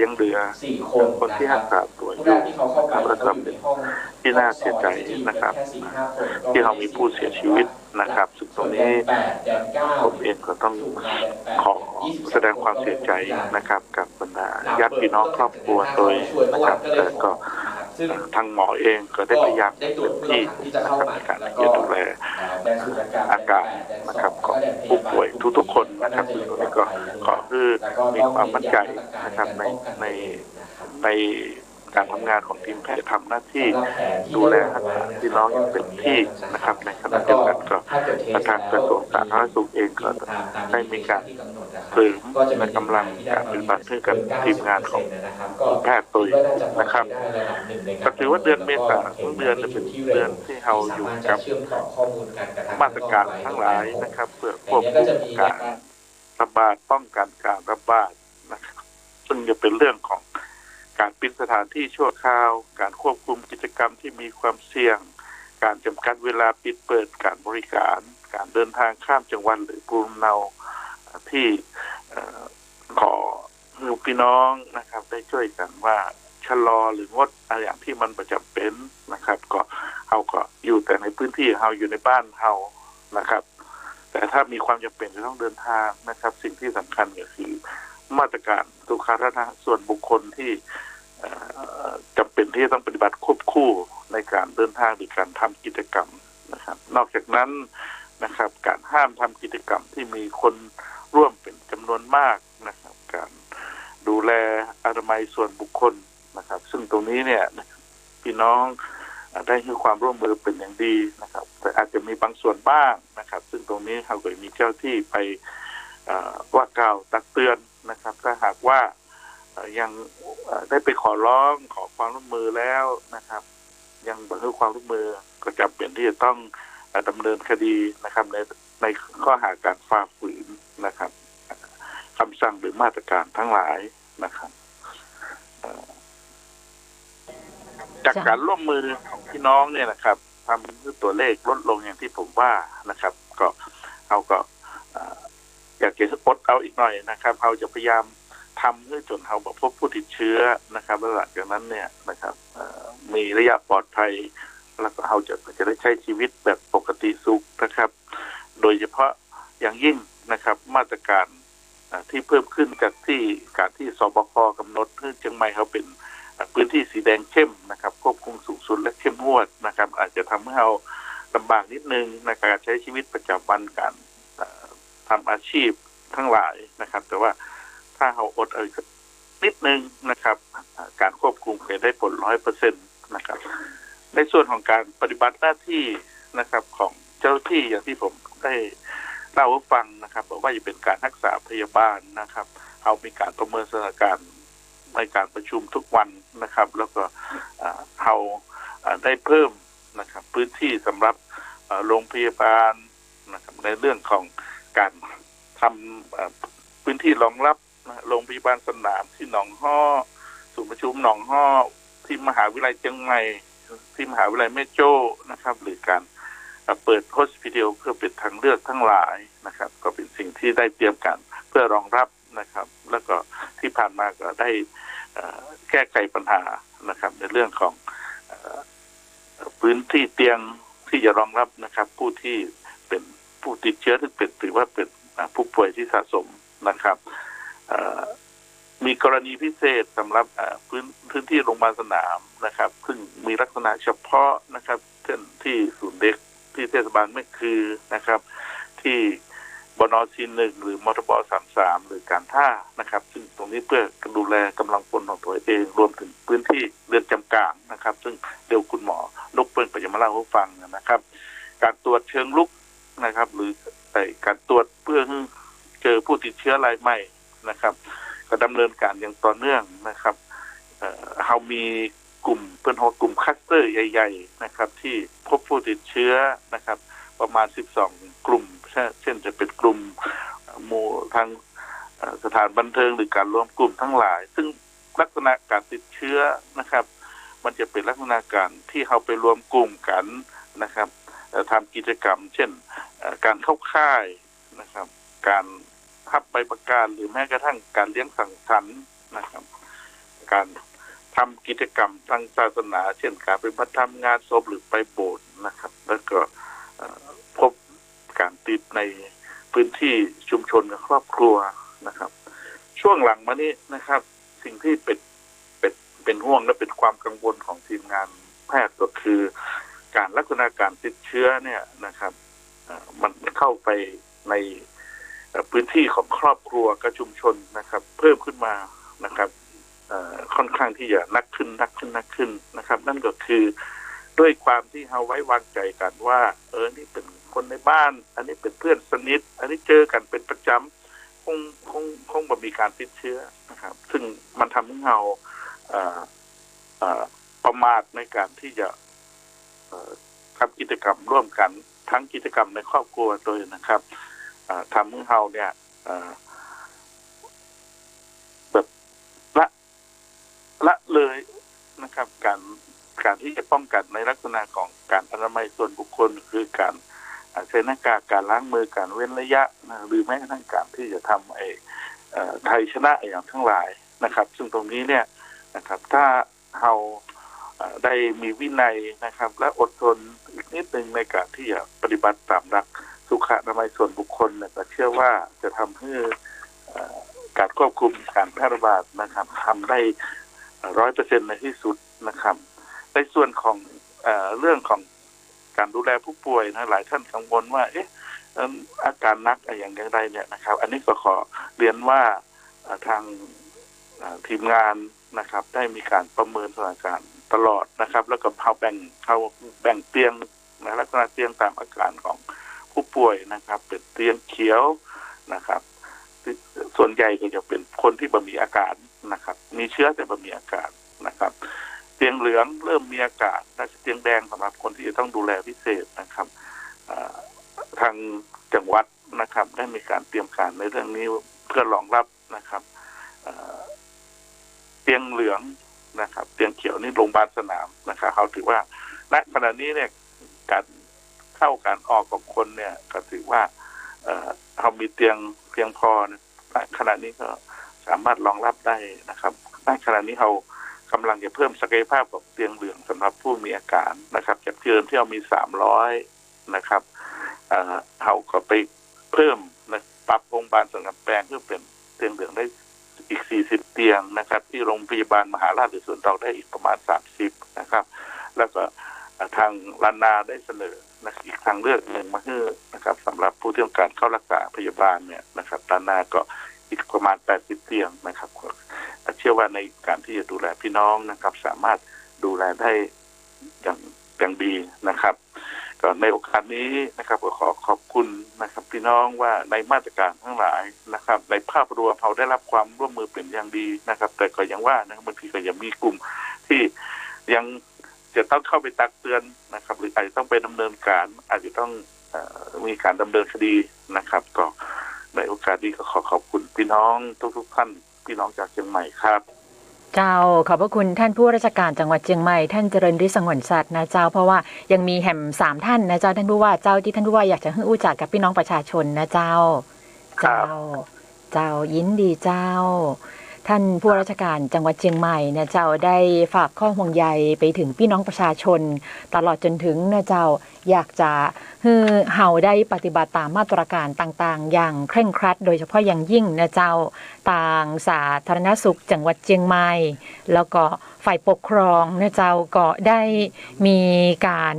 ยังเหลือคนที่รักษาตัวอยู่นะครับและก็เป็นที่น่าเสียใจนะครับที่เรามีผู้เสียชีวิตนะครับซึ่งตรงนี้ผมเองก็ต้องขอแสดงความเสียใจนะครับกับบรรดาญาติพี่น้องครอบครัวโดยนะครับแล้วก็ทางหมอเองก็ได้พยายามเต็มที่นะครับในการที่จะดูแลอาการนะครับของผู้ป่วยทุกๆคนนะครับซึ่งตรงนี้ก็ขอให้มีความมั่นใจนะครับในการทำงานของทีมแพทย์ทำหน้าที่ดูแลรักษาพี่น้องอย่างเต็มที่นะครับในขณะเดียวกันก็ทางกระทรวงสาธารณสุขเองก็ได้มีการเสริมในกำลังการปฏิบัติให้กับทีมงานของแพทย์ตัวนะครับก็ถือว่าเดือนเมษายนเดือนเป็นเดือนที่เราอยู่กับมาตรการทั้งหลายนะครับเพื่อควบคุมการระบาดป้องกันการระบาดนะครับซึ่งจะเป็นเรื่องของการปิดสถานที่ชั่วคราวการควบคุมกิจกรรมที่มีความเสี่ยงการจำกัดเวลาปิดเปิดการบริการการเดินทางข้ามจังหวัดหรือภูมิลำเนาที่ขอพี่น้องนะครับได้ช่วยกันว่าชะลอหรืองดอะไรอย่างที่มันประจำเป็นนะครับก็เราก็อยู่แต่ในพื้นที่เราอยู่ในบ้านเรานะครับแต่ถ้ามีความจำเป็นจะต้องเดินทางนะครับสิ่งที่สำคัญก็คือมาตรการสุขภาพส่วนบุคคลที่จำเป็นที่ต้องปฏิบัติควบคู่ในการเดินทางหรือการทำกิจกรรมนะครับนอกจากนั้นนะครับการห้ามทำกิจกรรมที่มีคนร่วมเป็นจำนวนมากนะครับการดูแลอนามัยส่วนบุคคลนะครับซึ่งตรงนี้เนี่ยพี่น้องได้ให้ความร่วมมือเป็นอย่างดีนะครับแต่อาจจะมีบางส่วนบ้างนะครับซึ่งตรงนี้เราก็มีเจ้าที่ไปว่ากล่าวตักเตือนนะครับถ้าหากว่ายังได้ไปขอร้องขอความร่วมมือแล้วนะครับยังบ่ให้ความร่วมมือก็จำเป็นที่จะต้องดำเนินคดีนะครับในข้อหาการฝ่าฝืนนะครับคำสั่งหรือมาตรการทั้งหลายนะครับจากการร่วมมือของพี่น้องเนี่ยนะครับทำให้ตัวเลขลดลงอย่างที่ผมว่านะครับก็เราก็อยากจะอดเอาอีกหน่อยนะครับเราจะพยายามทำให้จนเราพบผู้ติดเชื้อนะครับหลังจากนั้นเนี่ยนะครับมีระยะปลอดภัยแล้วก็เราจะได้ใช้ชีวิตแบบปกติสุขนะครับโดยเฉพาะอย่างยิ่งนะครับมาตรการที่เพิ่มขึ้นจากที่การที่สบคกำหนดให้เชียงใหม่เขาเป็นพื้นที่สีแดงเข้มนะครับควบคุมสูงสุดและเข้มงวดนะครับอาจจะทำให้เราลำบากนิดนึงในการใช้ชีวิตประจำวันการทำอาชีพทั้งหลายนะครับแต่ว่าถ้าเราอดนิดนึงนะครับการควบคุมจะได้ผล 100% นะครับในส่วนของการปฏิบัติหน้าที่นะครับของเจ้าที่อย่างที่ผมได้เล่าให้ฟังนะครับบอกว่าจะเป็นการรักษาพยาบาลนะครับเรามีการประเมินสถานการณ์ในการประชุมทุกวันนะครับแล้วก็เราได้เพิ่มนะครับพื้นที่สำหรับโรงพยาบาลนะครับในเรื่องของการทำพื้นที่รองรับโรงพยาบาลสนามที่หนองฮ้อศูนย์ประชุมหนองฮ้อที่มหาวิทยาลัยเชียงใหม่ที่มหาวิทยาลัยแม่โจ้นะครับหรือการเปิดโฮสพิทอลเพื่อเป็นทางเลือกทั้งหลายนะครับก็เป็นสิ่งที่ได้เตรียมกันเพื่อรองรับนะครับแล้วก็ที่ผ่านมาก็ได้แก้ไขปัญหานะครับในเรื่องของพื้นที่เตียงที่จะรองรับนะครับผู้ที่เป็นผู้ติดเชื้อที่เป็นถือว่าเป็นผู้ป่วยที่สะสมนะครับมีกรณีพิเศษสำหรับพื้นที่โรงพยาบาลสนามนะครับซึ่งมีลักษณะเฉพาะนะครับเช่นที่ศูนย์เด็กที่เทศบาลแม่คือนะครับที่บน.41หรือมทบ33หรือการท่านะครับซึ่งตรงนี้เพื่อดูแลกำลังพลของตัวเองรวมถึงพื้นที่เรือนจำกลางนะครับซึ่งเดี๋ยวคุณหมอนพเปิ้ลก็จะมาเล่าให้ฟังนะครับการตรวจเชิงลุกนะครับหรือการตรวจเพื่อเจอผู้ติดเชื้อรายใหม่นะครับก็ดำเนินการอย่างต่อเนื่องนะครับเรามีกลุ่มเป็นกลุ่มคลัสเตอร์ใหญ่ๆนะครับที่พบผู้ติดเชื้อนะครับประมาณ12กลุ่มเช่นจะเป็นกลุ่มหมู่ทางสถานบันเทิงหรือการรวมกลุ่มทั้งหลายซึ่งลักษณะการติดเชื้อนะครับมันจะเป็นลักษณะการที่เราไปรวมกลุ่มกันนะครับทำกิจกรรมเช่นการเข้าค่ายนะครับการทับใบประกาศหรือแม้กระทั่งการเลี้ยงสังสรรค์นะครับ การทำกิจกรรมทางศาสนาเช่นการไปปฏิบัติงานศพหรือไปโบสถ์นะครับแล้วก็พบการติดในพื้นที่ชุมชนกับครอบครัวนะครับช่วงหลังมานี้นะครับสิ่งที่เป็นห่วงและเป็นความกังวลของทีมงานแพทย์ก็คือการลักษณะการติดเชื้อเนี่ยนะครับมันเข้าไปในพื้นที่ของครอบครัวกับชุมชนนะครับเพิ่มขึ้นมานะครับค่อนข้างที่จะนักขึ้นนะครับนั่นก็คือด้วยความที่เราไว้วางใจกันว่านี่เป็นคนในบ้านอันนี้เป็นเพื่อนสนิทอันนี้เจอกันเป็นประจำคงบ่มีการติดเชื้อนะครับซึ่งมันทำให้เราประมาทในการที่จะทำกิจกรรมร่วมกันทั้งกิจกรรมในครอบครัวโดยนะครับทำให้เราเนี่ยแบบละเลยนะครับการที่จะป้องกันในลักษณะของการอนามัยส่วนบุคคลคือการใช้หน้ากากการล้างมือการเว้นระยะหรือแม้กระทั่งการที่จะทำไทยชนะอย่างทั้งหลายนะครับซึ่งตรงนี้เนี่ยนะครับถ้าเราได้มีวินัยนะครับและอดทนอีกนิดนึงในการที่จะปฏิบัติตามหลักสุขอนามัยส่วนบุคคลเนี่ยก็เชื่อว่าจะทำให้การควบคุมการแพร่ระบาดนะครับทำได้ 100% ในที่สุดนะครับในส่วนของเรื่องของการดูแลผู้ป่วยนะหลายท่านกังวลว่าอาการหนักอย่างไรเนี่ยนะครับอันนี้ก็ขอเรียนว่าทางทีมงานนะครับได้มีการประเมินสถานการณ์ตลอดนะครับแล้วก็เขาแบ่งเตียงนะลักษณะเตียงตามอาการของผู้ป่วยนะครับเป็นเตียงเขียวนะครับส่วนใหญ่ก็จะเป็นคนที่บ่มีอาการนะครับมีเชื้อแต่บ่มีอาการนะครับเตียงเหลืองเริ่มมีอาการและเตียงแดงสำหรับคนที่จะต้องดูแลพิเศษนะครับทางจังหวัดนะครับได้มีการเตรียมการในเรื่องนี้เพื่อรองรับนะครับเตียงเหลืองนะครับเตียงเขียวนี่โรงพยาบาลสนามนะครับเขาถือว่าณขณะนี้เนี่ยการเข้าการออกของคนเนี่ยก็ถือว่าเขามีเตียงเพียงพอนะขณะนี้ก็สามารถรองรับได้นะครับณขณะนี้เขากำลังจะเพิ่มศักยภาพของเตียงเหลืองสำหรับผู้มีอาการนะครับจากเดิมที่เรามี300นะครับเขาก็ไปเพิ่มนะปรับโรงพยาบาลสังกัดแปลงเพื่อเป็นเตียงเหลืองได้อีก40เตียงนะครับที่โรงพยาบาลมหาราชหรือสวนดอกได้อีกประมาณ30นะครับแล้วก็ทางลานาได้เสนออีกทางเลือกหนึ่งมาให้นะครับสำหรับผู้ที่ต้องการเข้ารักษาพยาบาลเนี่ยนะครับลานาก็อีกประมาณ80เตียงนะครับเชื่อว่าในการที่จะดูแลพี่น้องนะครับสามารถดูแลได้อย่างดีนะครับก็ในโอกาสนี้นะครับขอขอบคุณนะครับพี่น้องว่าในมาตรการทั้งหลายนะครับในภาพรวมเราได้รับความร่วมมือเป็นอย่างดีนะครับแต่ก็ยังว่านะบางทีก็ยังมีกลุ่มที่ยังจะต้องเข้าไปตักเตือนนะครับหรืออาจจะต้องไปดำเนินการอาจจะต้องมีการดำเนินคดีนะครับก็ในโอกาสนี้ก็ขอขอบคุณพี่น้องทุกท่านพี่น้องจากเชียงใหม่ครับเจ้าขอบพระคุณท่านผู้ราชการจังหวัดเชียงใหม่ท่านเจริญฤทธิ์สงวนสัตว์นะเจ้าเพราะว่ายังมีแห่ม3ท่านนะเจ้าท่านผู้ว่าเจ้าที่ท่านผู้ว่าอยากจะให้อู้จักกับพี่น้องประชาชนนะเจ้ายินดีเจ้าท่านผู้ราชการจังหวัดเชียงใหม่นะเจ้าได้ฝากข้อห่วงใยไปถึงพี่น้องประชาชนตลอดจนถึงนะเจ้าอยากจะให้เฮาได้ปฏิบัติตามมาตรการต่างๆอย่างเคร่งครัดโดยเฉพาะอย่างยิ่งนะเจ้าต่างสาธารณสุขจังหวัดเชียงใหม่แล้วก็ฝ่ายปกครองนะเจ้าก็ได้มีการ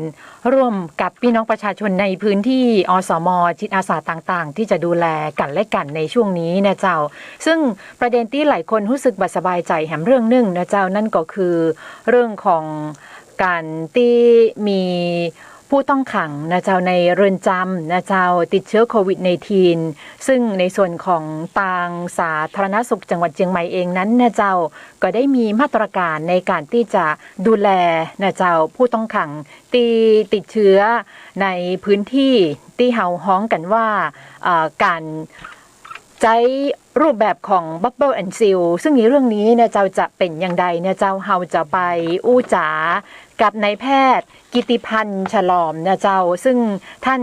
ร่วมกับพี่น้องประชาชนในพื้นที่อสม.จิตอาสาต่างๆที่จะดูแลกันและกันในช่วงนี้นะเจ้าซึ่งประเด็นที่หลายคนรู้สึกบ่สบายใจแหมเรื่องนึงนะเจ้านั่นก็คือเรื่องของการที่มีผู้ต้องขังนะเจ้าในเรือนจำนะเจ้าติดเชื้อโควิด -19 ซึ่งในส่วนของทางสาธารณสุขจังหวัดเชียงใหม่เองนั้นนะเจ้าก็ได้มีมาตรการในการที่จะดูแลนะเจ้าผู้ต้องขังที่ติดเชื้อในพื้นที่ที่เฮาฮ้องกันว่าการใช้รูปแบบของ Bubble and Seal ซึ่งในเรื่องนี้เนี่ยเจ้าจะเป็นอย่างใดเนี่ยเจ้าเฮาจะไปอู้จ๋ากับนายแพทย์กิติพันธ์ฉลอมเนี่ยเจ้าซึ่งท่าน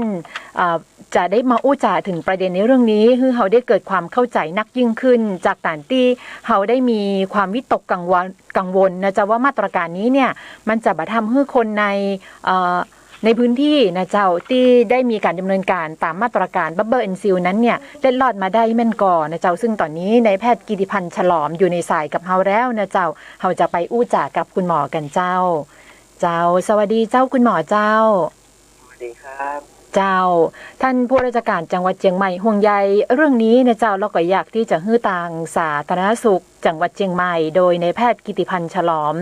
จะได้มาอู้จาถึงประเด็นในเรื่องนี้คือเขาได้เกิดความเข้าใจนักยิ่งขึ้นจากการที่เขาได้มีความวิตกกังวลนะจ๊ะว่ามาตรการนี้เนี่ยมันจะมาทำให้คนในพื้นที่นะเจ้าที่ได้มีการดำเนินการตามมาตรการบับเบิลแอนด์ซีลนั้นเนี่ยเล็ดลอดมาได้แม่นก่อนนะเจ้าซึ่งตอนนี้นายแพทย์กิติพันธ์ฉลอมอยู่ในสายกับเฮาแล้วนะเจ้าเฮาจะไปอู้จากับคุณหมอกันเจ้าสวัสดีเจ้าคุณหมอเจ้าสวัสดีครับเจ้าท่านผู้ราชการจังหวัดเชียงใหม่ห่วงใยเรื่องนี้นะเจ้าเราก็อยากที่จะฮื้อทางสาธารณสุขจังหวัดเชียงใหม่โดยนายแพทย์กิติพันธ์ฉลอม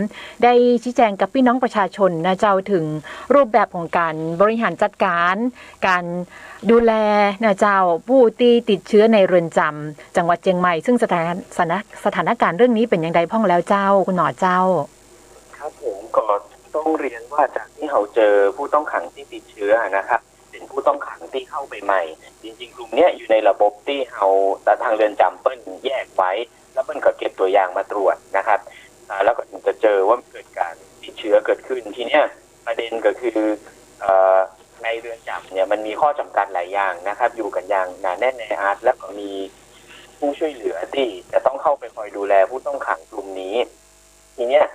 ได้ชี้แจงกับพี่น้องประชาชนนะเจ้าถึงรูปแบบของการบริหารจัดการการดูแลนะเจ้าผู้ที่ติดเชื้อในเรือนจำจังหวัดเชียงใหม่ซึ่งสถานการณ์เรื่องนี้เป็นอย่างไรพ่องแล้วเจ้าคุณหมอเจ้าครับผมก็ต้องเรียนว่าจากที่เราเจอผู้ต้องขังที่ติดเชื้อนะครับเป็นผู้ต้องขังที่เข้าไปใหม่จริงๆกลุ่มนี้อยู่ในระบบที่เราทางเรือนจำเปิ้ลแยกไว้แล้วเปิ้ลก็เก็บตัวอย่างมาตรวจนะครับแล้วก็ถึงจะเจอว่าเกิดการติดเชื้อเกิดขึ้นทีเนี้ยประเด็นก็คือในเรือนจำเนี่ยมันมีข้อจำกัดหลายอย่างนะครับอยู่กันอย่างหนาแน่นในอาร์ตแล้วก็มีผู้ช่วยเหลือที่จะต้องเข้าไปคอยดูแลผู้ต้องขังกลุ่มนี้ทีเนี้ย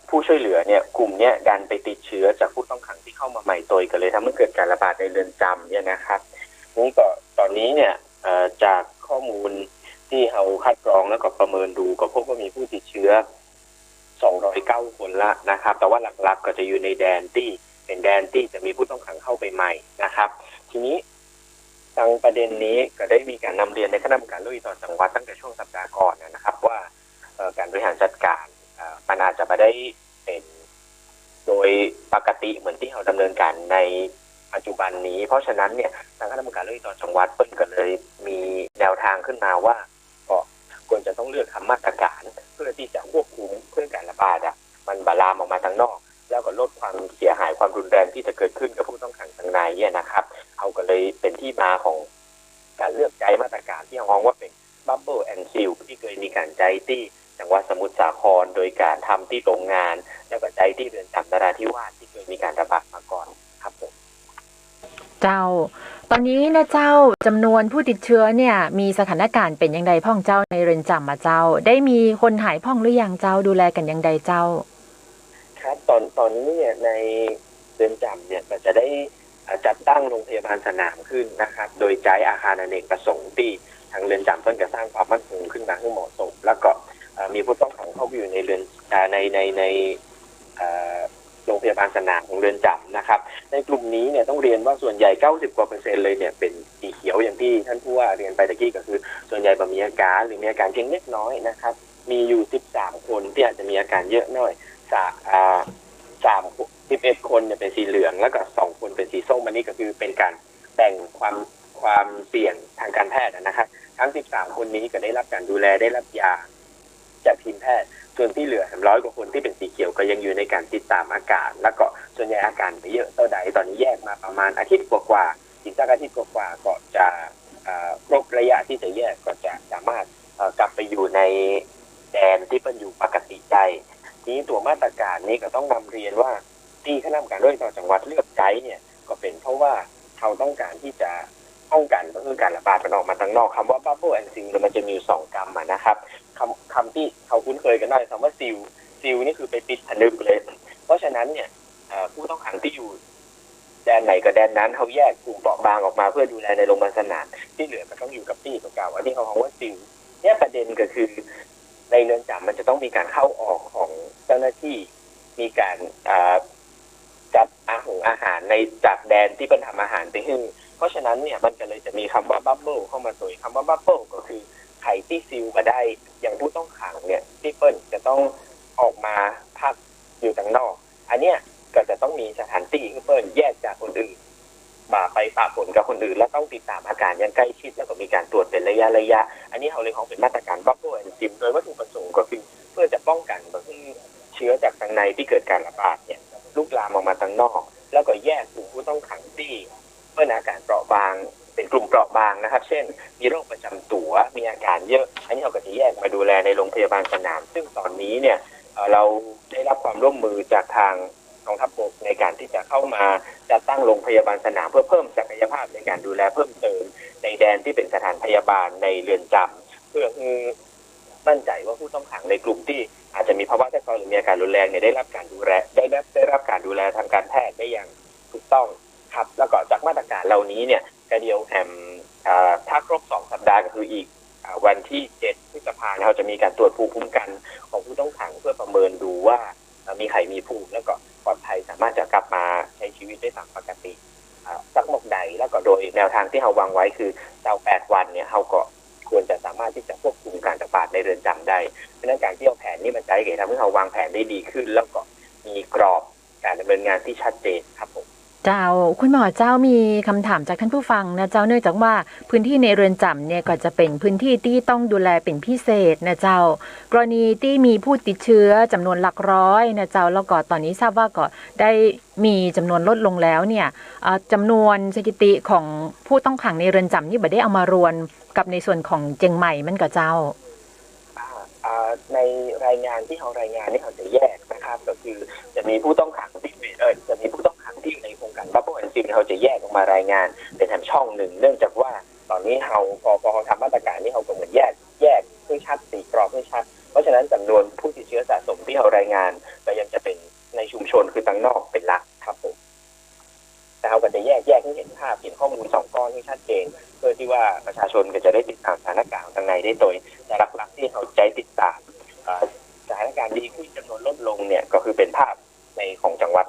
ผู้ช่วยเหลือเนี่ยกลุ่มเนี้ยดันไปติดเชื้อจากผู้ต้องขังที่เข้ามาใหม่ตัวกันเลยทำให้เกิดการระบาดในเรือนจำเนี่ยนะครับนี่ก็ตอนนี้เนี่ยจากข้อมูลที่เราคัดกรองแล้วก็ประเมินดูก็พบว่ามีผู้ติดเชื้อ209 คนละนะครับแต่ว่าหลักๆก็จะอยู่ในแดนที่เป็นแดนที่จะมีผู้ต้องขังเข้าไปใหม่นะครับทีนี้ทางประเด็นนี้ก็ได้มีการนำเรียนในคณะกรรมการโรคติดต่อจังหวัดตั้งแต่ช่วงสัปดาห์ก่อนนะครับว่าการบริหารจัดการมันอาจจะไม่ได้เป็นโดยปกติเหมือนที่เราดำเนินการในปัจจุบันนี้เพราะฉะนั้นเนี่ยทางคณะกรรมการโรคติดต่อจังหวัดเปิ้ลก็เลยมีแนวทางขึ้นมาว่าก็ควรจะต้องเลือกทำมาตรการเพื่อที่จะควบคุมเพื่อการระบาดมันบาลามออกมาทางนอกแล้วก็ลดความเสียหายความรุนแรงที่จะเกิดขึ้นกับผู้ต้องขังทางในเนี่ยนะครับเอาก็เลยเป็นที่มาของการเลือกใจมาตรการที่เรามองว่าเป็น Bubble and Seal ที่เคยมีการใจที่จังหวัดสมุทรสาครโดยการทำที่โรงงานแล้วก็ใจที่เรือนจำนราธิวาสที่เคยมีการระบาดมาก่อนครับผมเจ้าตอนนี้นะเจ้าจำนวนผู้ติดเชื้อเนี่ยมีสถานการณ์เป็นอย่างไรพ่องเจ้าในเรือนจำมาเจ้าได้มีคนหายพ่องหรือยังเจ้าดูแลกันอย่างไรเจ้าครับตอนนี้เนี่ยในเรือนจำเนี่ยจะได้จัดตั้งโรงพยาบาลสนามขึ้นนะครับโดยใช้อาคารอเนกประสงค์ที่ทางเรือนจำเพิ่งจะสร้างความมั่นคงขึ้นมาให้เหมาะสมแล้วก็มีผู้ต้องขังเข้าไปอยู่ในเรือนในโรงพยาบาลสนามของเรือนจำนะครับในกลุ่มนี้เนี่ยต้องเรียนว่าส่วนใหญ่90%เลยเนี่ยเป็นสีเขียวอย่างที่ท่านผู้ว่าเรียนไปตะกี้ก็คือส่วนใหญ่มีอาการหรือมีอาการเพียงเล็กน้อยนะครับมีอยู่13 คนที่อาจจะมีอาการเยอะหน่อย11 คนเนี่ยเป็นสีเหลืองแล้วก็2 คนเป็นสีส้มอันนี้ก็คือเป็นการแบ่งความเสี่ยงทางการแพทย์นะครับทั้ง13 คนนี้ก็ได้รับการดูแลได้รับยาจากทีมแพทย์ส่วนที่เหลือ100 กว่าคนที่เป็นสีเขียวก็ยังอยู่ในการติดตามอาการแล้วก็ส่วนใหญ่อาการไม่เยอะเท่าใดตอนนี้แยกมาประมาณอาทิตย์กว่าอีกสักอาทิตย์กว่าก็จะครบระยะที่จะแยกก็จะสามารถกลับไปอยู่ในแดนที่เป็นอยู่ปกติได้ทีนี้ตัวมาตรการนี้ก็ต้องนำเรียนว่าที่คณะกรรมการโรคติดต่อจังหวัดเลือกใช้เนี่ยก็เป็นเพราะว่าเขาต้องการที่จะป้องกันก็คือการระบาดมันออกมาทางนอกคำว่า Bubble and Seal มันจะมี2 กรรมนะครับคำที่เขาคุ้นเคยกันได้คำว่าซีลนี่คือไปปิดผนึกเลยเพราะฉะนั้นเนี่ยผู้ต้องขังที่อยู่แดนไหนกับแดนนั้นเขาแยกกลุ่มเปราะบางออกมาเพื่อดูแลในโรงพยาบาลสนามที่เหลือก็ต้องอยู่กับที่ตัวเก่าอันนี้เขาเรียกว่าซีลเนี่ยประเด็นก็คือในเรือนจำมันจะต้องมีการเข้าออกของเจ้าหน้าที่มีการจัดอาหารในจากแดนที่เป็นทำอาหารไปให้เพราะฉะนั้นเนี่ยมันก็เลยจะมีคำว่าบับเบิ้ลเข้ามาตัวคำว่าบับเบิ้ลก็คือไข่ที่ซีลมาได้อย่างผู้ต้องขังเนี่ยที่เปิ้ลจะต้องออกมาพักอยู่ทางนอกอันเนี้ยก็จะต้องมีสถานที่ที่เปิ้ลแยกจากคนอื่นไปปะปนกับคนอื่นแล้วต้องติดตามอาการอย่างใกล้ชิดแล้วก็มีการตรวจเป็นระยะอันนี้เขาเลยของเป็นมาตรการบับเบิ้ลแอนด์ซิมโดยวัตถุประสงค์ก็คือเพื่อจะป้องกันเชื้อจากทางในที่เกิดการระบาดเนี่ยลุกลามออกมาทางนอกแล้วก็แยกกลุ่มผู้ต้องขังที่เมื่ออาการเปราะบางเป็นกลุ่มเปราะบางนะครับเช่นมีโรคประจำตัวมีอาการเยอะอันนี้เราก็จะแยกมาดูแลในโรงพยาบาลสนามซึ่งตอนนี้เนี่ยเราได้รับความร่วมมือจากทาง กองทัพบกในการที่จะเข้ามาจัดตั้งโรงพยาบาลสนามเพื่อเพิ่มศักยภาพในการดูแลเพิ่มเติมในแดนที่เป็นสถานพยาบาลในเรือนจำเพื่อมั่นใจว่าผู้ต้องขังในกลุ่มที่อาจจะมีภาวะแทรกซ้อนหรือมีอาการรุนแรงเนี่ยได้รับการดูแลได้รับการดูแลทางการแพทย์ได้อย่างถูกต้องครับแล้วก็จากมาตรการเหล่านี้เนี่ยกระเดียวถ้าครบ2 สัปดาห์ก็คืออีกวันที่7 พฤษภาคมเราจะมีการตรวจภูมิคุ้มกันของผู้ต้องขังเพื่อประเมินดูว่ามีใครมีภูมิแล้วก็ปลอดภัยสามารถจะกลับมาใช้ชีวิตได้ตามปกติสักหมกใดแล้วก็โดยแนวทางที่เราวางไว้คือ8 วันเนี่ยเราก็ควรจะสามารถที่จะควบคุมการระบาดในเรือนจำได้เพราะนั้นการที่เอาแผนนี้มาใช้ก็ทำให้เราวางแผนได้ดีขึ้นแล้วก็มีกรอบการดำเนินงานที่ชัดเจนครับผมเจ้าคุณหมอเจ้ามีคำถามจากท่านผู้ฟังนะเจ้าเนื่องจากว่าพื้นที่ในเรือนจำเนี่ยก็จะเป็นพื้นที่ที่ต้องดูแลเป็นพิเศษนะเจ้ากรณีที่มีผู้ติดเชื้อจำนวนหลักร้อยนะเจ้าแล้วก็ตอนนี้ทราบว่าก็ได้มีจำนวนลดลงแล้วเนี่ยจำนวนสถิติของผู้ต้องขังในเรือนจำนี่บ่ได้เอามารวมกับในส่วนของเจียงใหม่มันก็เจ้าในรายงานที่เขารายงานนี่เขาจะแยกนะครับก็คือจะมีผู้ต้องขังที่จะมีผู้ต้องขังที่อยู่ในโครงการบับเบิ้ลแอนด์ซิลเขาจะแยกออกมารายงานเป็นแถบช่องหนึ่งเนื่องจากว่าตอนนี้เขาพอเขาทำมาตรการนี้เขาก็เหมือนแยกให้ชัดตีกรอบให้ชัดเพราะฉะนั้นจำนวนผู้ติดเชื้อสะสมที่เขารายงานก็ยังจะเป็นในชุมชนคือทางนอกเป็นหลักครับผมแต่เขาก็จะแยกให้เห็นภาพเห็นข้อมูล2 ก้อนให้ชัดเจนเพื่อที่ว่าประชาชนก็จะได้ติดตามสถานการณ์ทางในได้โดยแต่หลักๆที่เขาใจติดตามสถานการณ์ดีขึ้นจำนวนลดลงเนี่ยก็คือเป็นภาพในของจังหวัด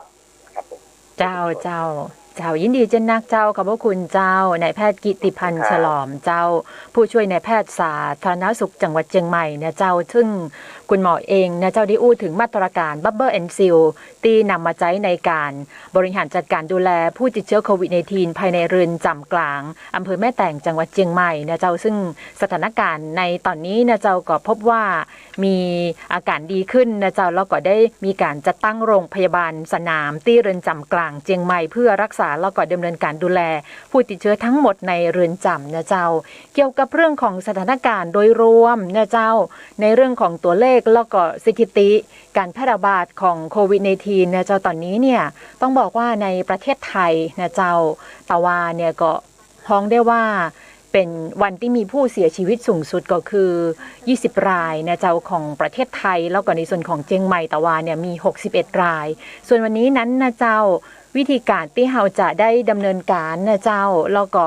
ครับผมเจ้ายินดีเจนนักเจ้าขอบพระคุณเจ้านายแพทย์กิติพันธ์ฉลอมเจ้าผู้ช่วยนายแพทย์สาธารณสุขจังหวัดเชียงใหม่เนี่ยเจ้าซึ่งคุณหมอเองนะเจ้าได้อู้ถึงมาตรการบับเบิ้ลแอนด์ซิลที่นำมาใช้ในการบริหารจัดการดูแลผู้ติดเชื้อโควิด -19 ภายในเรือนจำกลางอำเภอแม่แตงจังหวัดเชียงใหม่นะเจ้าซึ่งสถานการณ์ในตอนนี้นะเจ้าก็พบว่ามีอาการดีขึ้นนะเจ้าแล้วก็ได้มีการจัดตั้งโรงพยาบาลสนามที่เรือนจำกลางเชียงใหม่เพื่อรักษาแล้วก็ดำเนินการดูแลผู้ติดเชื้อทั้งหมดในเรือนจำนะเจ้าเกี่ยวกับเรื่องของสถานการณ์โดยรวมนะเจ้าในเรื่องของตัวเลขแล้วก็สถิติการแพร่ระบาดของโควิด -19 นะเจ้าตอนนี้เนี่ยต้องบอกว่าในประเทศไทยนะเจ้าตะวาเนี่ยก็พ้องได้ว่าเป็นวันที่มีผู้เสียชีวิตสูงสุดก็คือ20 รายนะเจ้าของประเทศไทยแล้วก็ในส่วนของเชียงใหม่ตะวาเนี่ยมี61 รายส่วนวันนี้นั้นนะเจ้าวิธีการที่เราจะได้ดำเนินการนะเจ้าแล้วก็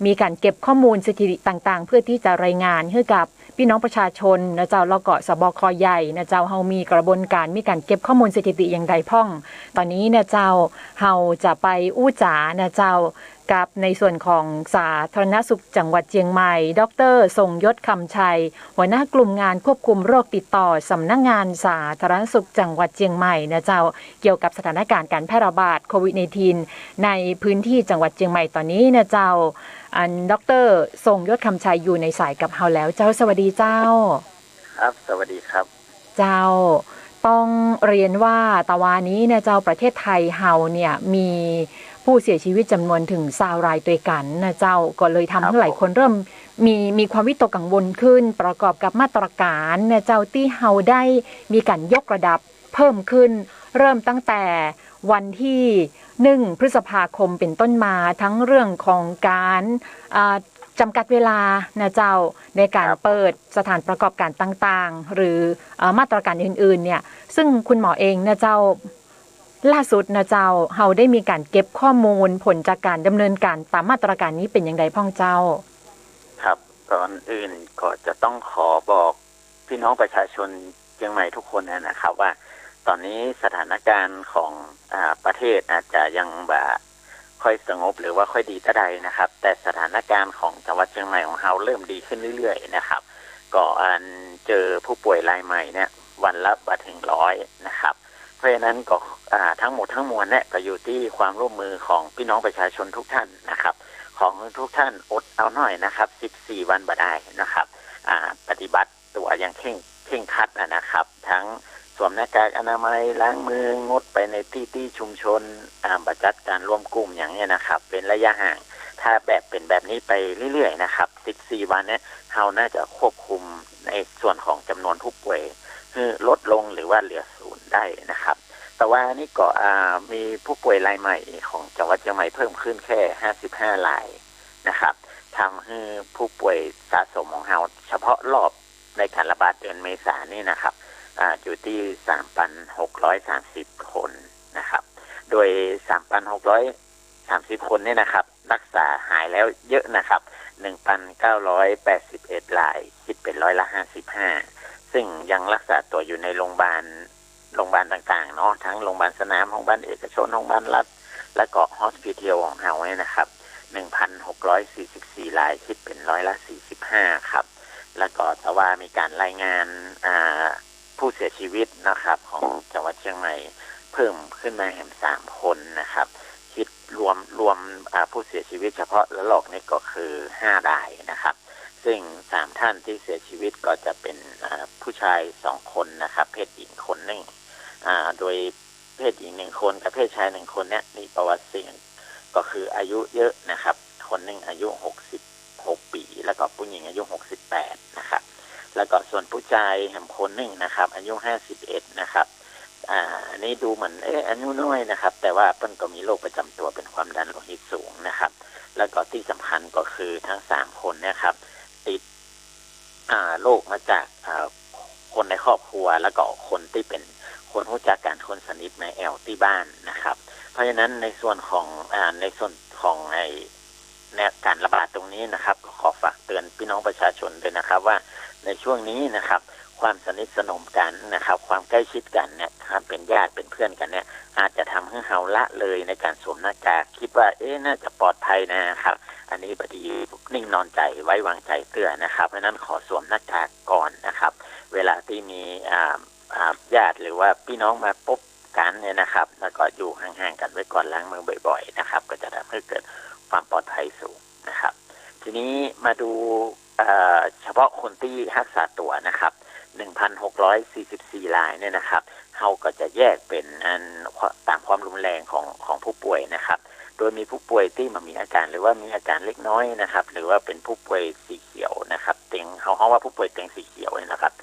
มีการเก็บข้อมูลสถิติต่างๆเพื่อที่จะรายงานให้กับพี่น้องประชาชนนะเจ้าแล้วก็สบคใหญ่นะเจ้าเฮามีกระบวนการมีการเก็บข้อมูลสถิติอย่างใดพ่องตอนนี้นะเจ้าเฮาจะไปอู้จ๋านะเจ้ากับในส่วนของสาธารณสุขจังหวัดเชียงใหม่ดร.ทรงยศคำชัยหัวหน้ากลุ่มงานควบคุมโรคติดต่อสำนักงานสาธารณสุขจังหวัดเชียงใหม่นะเจ้าเกี่ยวกับสถานการณ์การแพร่ระบาดโควิด -19 ในพื้นที่จังหวัดเชียงใหม่ตอนนี้นะเจ้าดร.ทรงยศคำชัยอยู่ในสายกับเฮาแล้วเจ้าสวัสดีเจ้าครับสวัสดีครับเจ้าต้องเรียนว่าตะวานี้นะเจ้าประเทศไทยเฮาเนี่ยมีผู้เสียชีวิตจำนวนถึง20 รายด้วยกันนะเจ้าก็เลยทำให้หลายคนเริ่มมีความวิตกกังวลขึ้นประกอบกับมาตรการนะเจ้าที่เฮาได้มีการยกระดับเพิ่มขึ้นเริ่มตั้งแต่วันที่1 พฤษภาคมเป็นต้นมาทั้งเรื่องของการจำกัดเวลานะเจ้าในการเปิดสถานประกอบการต่างๆหรือมาตรการอื่นๆเนี่ยซึ่งคุณหมอเองนะเจ้าล่าสุดนะเจ้าเฮาได้มีการเก็บข้อมูลผลจากการดำเนินการตามมาตรการนี้เป็นอย่างไรพ่องเจ้าครับก่อนอื่นก็จะต้องขอบอกพี่น้องประชาชนเชียงใหม่ทุกคนนะครับว่าตอนนี้สถานการณ์ของประเทศอาจจะยังแบบค่อยสงบหรือว่าค่อยดีเท่าใดนะครับแต่สถานการณ์ของจังหวัดเชียงใหม่ของเราเริ่มดีขึ้นเรื่อยๆนะครับก็เจอผู้ป่วยรายใหม่เนี่ยวันละถึง100นะครับเพราะฉะนั้นก็ทั้งหมดทั้งมวลเนี่ยก็อยู่ที่ความร่วมมือของพี่น้องประชาชนทุกท่านนะครับของทุกท่านอดเอาหน่อยนะครับ14 วันบ่ได้นะครับปฏิบัติตัวอย่างเคร่งครัดนะครับทั้งสวมหน้ากากอนามัยล้างมืองดไปในที่ชุมชนบัจัดการร่วมกลุ่มอย่างนี้นะครับเป็นระยะห่างถ้าเป็นแบบนี้ไปเรื่อยๆนะครับ14 วันเนี่ยเราน่าจะควบคุมในส่วนของจำนวนผู้ป่วยคือลดลงหรือว่าเหลือ0ได้นะครับ แต่ว่านี่ก็มีผู้ป่วยรายใหม่ของจังหวัดเชียงใหม่เพิ่มขึ้นแค่55รายนะครับทำให้ผู้ป่วยสะสมของเราเฉพาะรอบในการระบาดเดือนเมษายนนี่นะครับอยู่ที่ 3,630 คนนะครับโดย 3,630 คนเนี่ยนะครับรักษาหายแล้วเยอะนะครับ 1,981 รายคิดเป็น55%ซึ่งยังรักษาตัวอยู่ในโรงพยาบาลต่างๆเนาะทั้งโรงพยาบาลสนามโรงพยาบาลเอกชนโรงพยาบาลรัฐและก็ฮอสพิทอลของเราเนี่ยนะครับ 1,644 รายคิดเป็น45%ครับแล้วก็แต่ว่ามีการรายงานผู้เสียชีวิตนะครับของจังหวัดเชียงใหม่เพิ่มขึ้นมาแห่ง3 คนนะครับคิดรวมผู้เสียชีวิตเฉพาะระลอกนี้ก็คือ5 รายนะครับซึ่ง3 ท่านที่เสียชีวิตก็จะเป็นผู้ชาย2 คนนะครับเพศหญิงคนหนึ่งโดยเพศหญิง1 คนกับเพศชาย1 คนเนี่ยมีประวัติเสี่ยงก็คืออายุเยอะนะครับคนหนึ่งอายุ66 ปีแล้วก็ผู้หญิงอายุ68นะครับแล้วก็ส่วนผู้ชายแห่งคนหนึ่งนะครับอายุ51นะครับอันนี้ดูเหมือนอายุน้อยนะครับแต่ว่าเพิ่นก็มีโรคประจำตัวเป็นความดันโลหิตสูงนะครับแล้วก็ที่สำคัญก็คือทั้ง3 คนเนี่ยครับติดโรคมาจากคนในครอบครัวแล้วก็คนที่เป็นคนรู้จักกันคนสนิทในแอลที่บ้านนะครับเพราะฉะนั้นในส่วนของการระบาดตรงนี้นะครับขอฝากเตือนพี่น้องประชาชนด้วยนะครับว่าในช่วงนี้นะครับความสนิทสนมกันนะครับความใกล้ชิดกันเนี่ยครับเป็นญาติเป็นเพื่อนกันเนี่ยอาจจะทำให้เราละเลยในการสวมหน้ากากคิดว่าน่าจะปลอดภัยนะครับอันนี้บดีนิ่งนอนใจไว้วางใจเตือนนะครับเพราะนั้นขอสวมหน้ากากก่อนนะครับเวลาที่มีญาติหรือว่าพี่น้องมาพบกันเนี่ยนะครับแล้วก็อยู่ห่างๆกันไว้ก่อนล้างมือบ่อยๆนะครับก็จะทำให้เกิดความปลอดภัยสูงนะครับทีนี้มาดูเฉพาะคนที่รักษาตัวนะครับ 1,644 รายเนี่ยนะครับเราก็จะแยกเป็นตามความรุนแรงของผู้ป่วยนะครับโดยมีผู้ป่วยที่มีอาการหรือว่ามีอาการเล็กน้อยนะครับหรือว่าเป็นผู้ป่วยสีเขียวนะครับเต็งเขาว่าผู้ป่วยเต็งสีเขียวเนี่ยนะครับ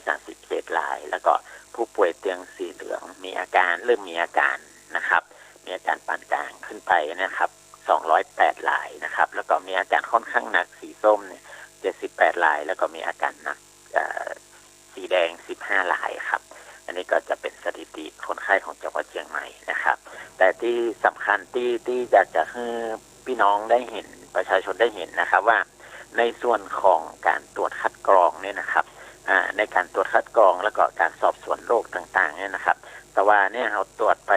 1,237 รายแล้วก็ผู้ป่วยเตียงสีเหลืองมีอาการเริ่มมีอาการนะครับมีอาการปานกลางขึ้นไปนะครับ208 รายนะครับแล้วก็มีอาการค่อนข้างหนักสีส้มเนี่ย78 รายแล้วก็มีอาการหนักสีแดง15 รายครับอันนี้ก็จะเป็นสถิติคนไข้ของจังหวัดเชียงใหม่นะครับแต่ที่สำคัญที่อยากจะให้พี่น้องได้เห็นประชาชนได้เห็นนะครับว่าในส่วนของการตรวจคัดกรองเนี่ยนะครับในการตรวจคัดกรองแล้วก็การสอบสวนโรคต่างๆเนี่ยนะครับแต่ว่าเนี่ยเราตรวจไป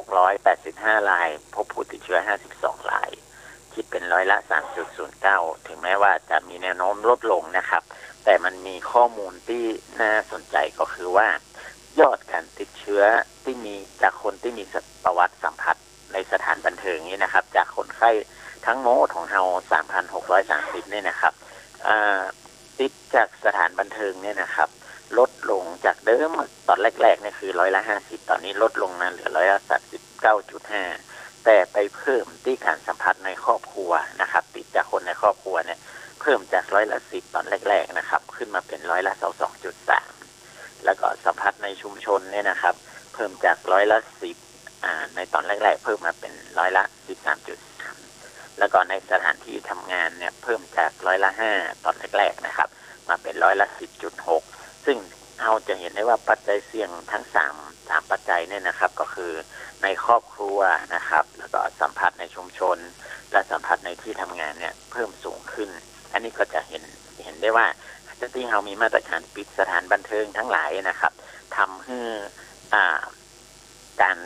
1,685 รายพบผู้ติดเชื้อ52 รายคิดเป็น3.09%ถึงแม้ว่าจะมีแนวโน้มลดลงนะครับแต่มันมีข้อมูลที่น่าสนใจก็คือว่ายอดการติดเชื้อที่มีจากคนที่มีประวัติสัมผัสในสถานบันเทิงนี้นะครับจากคนไข้ทั้งหมดของเรา 3,630 เนี่ยนะครับติดจากสถานบันเทิงเนี่ยนะครับลดลงจากเดิมตอนแรกๆเนี่ยคือ50%ตอนนี้ลดลงมาเหลือ39.5%แต่ไปเพิ่มที่การสัมผัสในครอบครัวนะครับติดจากคนในครอบครัวเนี่ยเพิ่มจาก10%ตอนแรกๆนะครับขึ้นมาเป็น22.3%แล้วก็สัมผัสในชุมชนเนี่ยนะครับเพิ่มจาก10%ในตอนแรกๆเพิ่มมาเป็น13.3%แล้วก็ในสถานที่ทำงานเนี่ยเพิ่มจาก5%ตอนแรกๆนะครับมาเป็น10.6%ซึ่งเราจะเห็นได้ว่าปัจจัยเสี่ยงทั้ง3ปัจจัยเนี่ยนะครับก็คือในครอบครัวนะครับแล้วก็สัมผัสในชุมชนและสัมผัสในที่ทำงานเนี่ยเพิ่มสูงขึ้นอันนี้ก็จะเห็นได้ว่าที่เรามีมาตรการปิดสถานบันเทิงทั้งหลายนะครับทำให้การ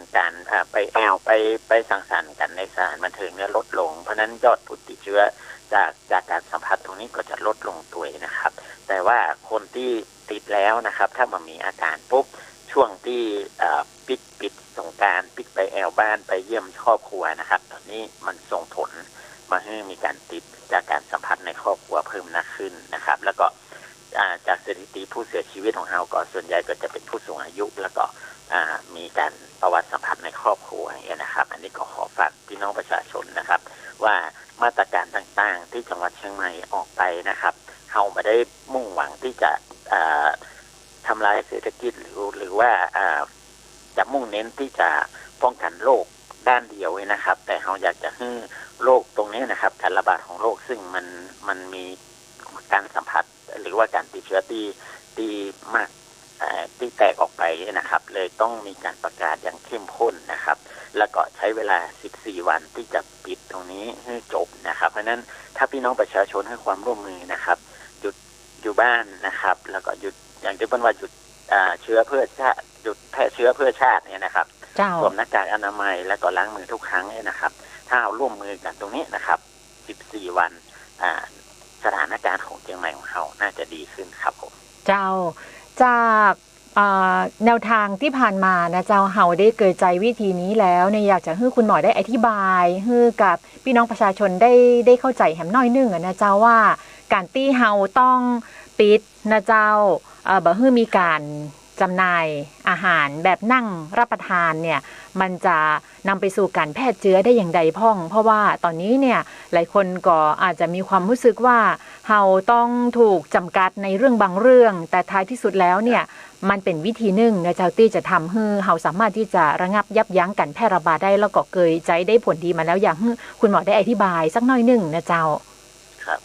ไปสังสรรค์กันในสถานบันเทิงเนี่ยลดลงเพราะนั้นยอดผู้ติดเชื้อจากการสัมผัสตรงนี้ก็จะลดลงตัวนะครับแต่ว่าคนที่ติดแล้วนะครับถ้ามันมีอาการปุ๊บช่วงที่ปิดสงกรานต์ปิดไปแอลบ้านไปเยี่ยมครอบครัวนะครับตอนนี้มันส่งผลมาให้มีการติดจากการสัมผัสในครอบครัวเพิ่มมากขึ้นนะครับแล้วก็จากสถิติผู้เสียชีวิตของเราก็ส่วนใหญ่ก็จะเป็นผู้สูงอายุแล้วก็มีการประวัติสัมผัสในครอบครัวอย่างนี้นะครับอันนี้ก็ขอฝากพี่น้องประชาชนนะครับว่ามาตรการต่างๆที่จังหวัดเชียงใหม่ออกไปนะครับเราไม่ได้มุ่งหวังที่จะทำลายเศรษฐกิจหรือว่า จะมุ่งเน้นที่จะป้องกันโรคด้านเดียวนะครับแต่เราอยากจะให้โรคตรงนี้นะครับการระบาดของโรคซึ่งมันมีการสัมผัสหรือว่าการติดเชื้อที่มากที่แตกออกไปนะครับเลยต้องมีการประกาศอย่างเข้มข้นนะครับแล้วก็ใช้เวลา14วันที่จะปิดตรงนี้ให้จบนะครับเพราะฉะนั้นถ้าพี่น้องประชาชนให้ความร่วมมือนะครับหยุดอยู่บ้านนะครับแล้วก็หยุดอย่างที่เป็นว่าหยุดเชื้อเพื่อชาติหยุดแพร่เชื้อเพื่อชาติเนี่ยนะครับสวมหน้ากากอนามัยแล้วก็ล้างมือทุกครั้งเนี่ยนะครับถ้าเอาร่วมมือกันตรงนี้นะครับ14วันสถานการณ์ของเชียงใหม่ของเราน่าจะดีขึ้นครับผมเจ้าจากแนวทางที่ผ่านมานะเจ้าเฮาได้เกิดใจวิธีนี้แล้วเนี่ยอยากจะให้คุณหมอได้อธิบายให้กับพี่น้องประชาชนได้เข้าใจแหมน้อยนึงนะเจ้าว่าการที่เฮาต้องปิดนะเจ้าบ่ให้มีการจำหน่ายอาหารแบบนั่งรับประทานเนี่ยมันจะนำไปสู่การแพร่เชื้อได้อย่างใดพ่องเพราะว่าตอนนี้เนี่ยหลายคนก็อาจจะมีความรู้สึกว่าเฮาต้องถูกจำกัดในเรื่องบางเรื่องแต่ท้ายที่สุดแล้วเนี่ยมันเป็นวิธีหนึ่งนะเจ้าที่จะทำให้เฮาสามารถที่จะระงับยับยั้งการแพร่ระบาดได้แล้วก็เกยใจได้ผลดีมาแล้วอย่างคุณหมอได้อธิบายสักน้อยนึงนะเจ้าครับ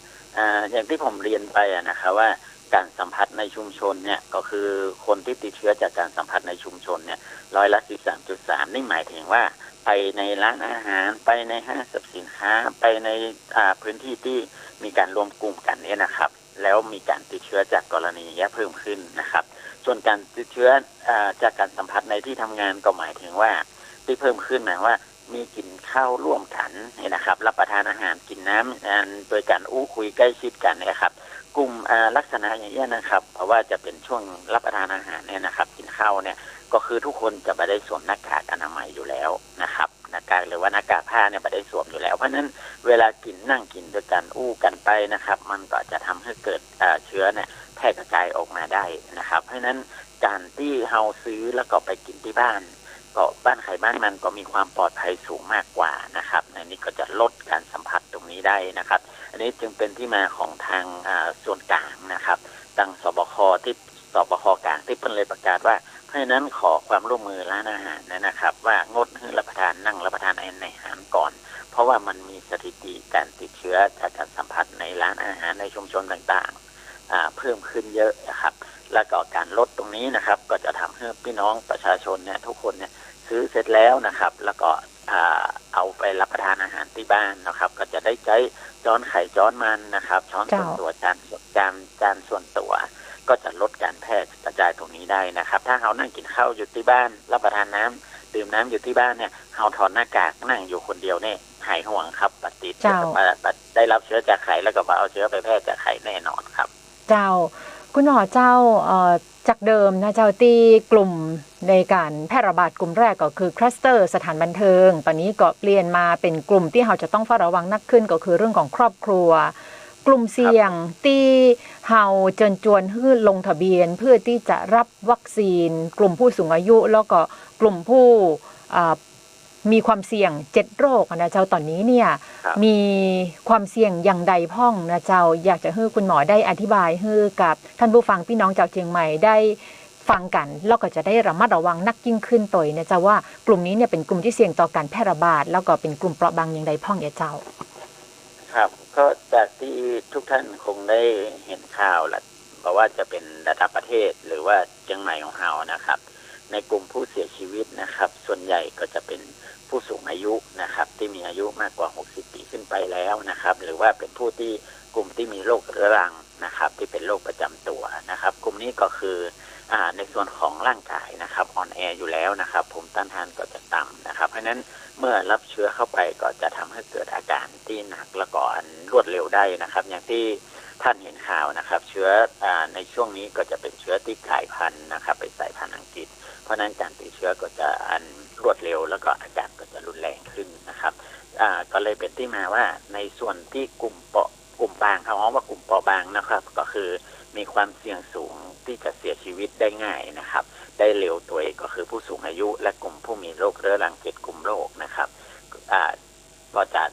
อย่างที่ผมเรียนไปนะคะว่าการสัมผัสในชุมชนเนี่ยก็คือคนที่ติดเชื้อจากการสัมผัสในชุมชนเนี่ย13.3%นี่หมายถึงว่าไปในร้านอาหารไปในห้างสรรพสินค้าไปในพื้นที่ที่มีการรวมกลุ่มกันเนี่ยนะครับแล้วมีการติดเชื้อจากกรณีนี้เพิ่มขึ้นนะครับส่วนการติดเชื้อจากการสัมผัสในที่ทำงานก็หมายถึงว่าที่เพิ่มขึ้นหมายว่ามีกินข้าวร่วมกันเนี่ยนะครับรับประทานอาหารกินน้ำโดยการคุยใกล้ชิดกันนะครับกลุ่มลักษณะอย่างนี้นะครับเพราะว่าจะเป็นช่วงรับประทานอาหารเนี่ยนะครับกินข้าวเนี่ยก็คือทุกคนจะไม่ได้สวมหน้ากากอนามัยอยู่แล้วนะครับหน้ากากหรือว่าหน้ากากผ้าเนี่ยไม่ได้สวมอยู่แล้วเพราะฉะนั้นเวลากินนั่งกินด้วยกันกันไปนะครับมันก็จะทำให้เกิดเชื้อเนี่ยแพร่กระจายออกมาได้นะครับเพราะฉะนั้นการที่เราซื้อแล้วก็ไปกินที่บ้านก็บ้านใครบ้านมันก็มีความปลอดภัยสูงมากกว่านะครับอันนี้ก็จะลดการสัมผัสตรงนี้ได้นะครับอันนี้จึงเป็นที่มาของทางส่วนกลางนะครับทางสบคที่สบคกลางที่เพิ่นเลยประกาศว่าเพราะฉะนั้นขอความร่วมมือร้านอาหารนะครับว่างดรับประทานนั่งรับประทานในอาหารก่อนเพราะว่ามันมีสถิติการติดเชื้อจากการสัมผัสในร้านอาหารในชุมชนต่างๆเพิ่มขึ้นเยอะนะครับแล้วก็การลดตรงนี้นะครับก็จะทำให้พี่น้องประชาชนเนี่ยทุกคนเนี่ยซื้อเสร็จแล้วนะครับแล้วก็เอาไปรับประทานอาหารที่บ้านนะครับก็จะได้ใช้ช้อนไข่ช้อนมันนะครับช้อนส่วนตัวจานส่วนตัวก็จะลดการแพร่กระจายตรงนี้ได้นะครับถ้าเรานั่งกินข้าวอยู่ที่บ้านรับประทานน้ำดื่มน้ำอยู่ที่บ้านเนี่ยเราถอดหน้ากากนั่งอยู่คนเดียวเนี่ยหายห่วงครับปฏิเสธได้รับเชื้อจากไข่แล้วก็เอาเชื้อไปแพร่จากไข่แน่นอนครับเจ้าคุณหมอเจ้าจากเดิมนะเจ้าที่กลุ่มในการแพร่ระบาดกลุ่มแรกก็คือคลัสเตอร์สถานบันเทิงตอนนี้ก็เปลี่ยนมาเป็นกลุ่มที่เราจะต้องเฝ้าระวังนักขึ้นก็คือเรื่องของครอบครัวกลุ่มเสี่ยงที่เราเชิญชวนให้ลงทะเบียนเพื่อที่จะรับวัคซีนกลุ่มผู้สูงอายุแล้วก็กลุ่มผู้มีความเสี่ยง7โรคนะเจ้าตอนนี้เนี่ยมีความเสี่ยงอย่างใดพ่องนะเจ้าอยากจะให้คุณหมอได้อธิบายให้กับท่านผู้ฟังพี่น้องชาวเชียงใหม่ได้ฟังกันแล้วก็จะได้ระมัดระวังนักยิ่งขึ้นตัวนะเจ้าว่ากลุ่มนี้เนี่ยเป็นกลุ่มที่เสี่ยงต่อการแพร่ระบาดแล้วก็เป็นกลุ่มเปราะบางอย่างใดพ่องเจ้าครับก็จากที่ทุกท่านคงได้เห็นข่าวแหละเพราะว่าจะเป็นระดับประเทศหรือว่าเชียงใหม่ของเรานะครับในกลุ่มผู้เสียชีวิตนะครับส่วนใหญ่ก็จะเป็นผู้สูงอายุนะครับที่มีอายุมากกว่า60ปีขึ้นไปแล้วนะครับหรือว่าเป็นผู้ที่กลุ่มที่มีโรคเรื้อรังนะครับที่เป็นโรคประจำตัวนะครับกลุ่มนี้ก็คือในส่วนของร่างกายนะครับอ่อนแออยู่แล้วนะครับภูมิต้านทานก็จะต่ำนะครับเพราะฉะนั้นเมื่อรับเชื้อเข้าไปก็จะทำให้เกิดอาการที่หนักแล้วก็รวดเร็วได้นะครับอย่างที่ท่านเห็นข่าวนะครับเชื้อในช่วงนี้ก็จะเป็นเชื้อที่กลายพันธุ์นะครับไปสายพันธุ์อังกฤษเพราะฉะนั้นการติดเชื้อก็จะรวดเร็วแล้วก็อาการก็จะรุนแรงขึ้นนะครับก็เลยเป็นที่มาว่าในส่วนที่กลุ่มบางเขาว่า กลุ่มเปราะบางนะครับก็คือมีความเสี่ยงสูงที่จะเสียชีวิตได้ง่ายนะครับได้เร็วตัวก็คือผู้สูงอายุและกลุ่มผู้มีโรคเรื้อรัง7กลุ่มโรคนะครับก็จะ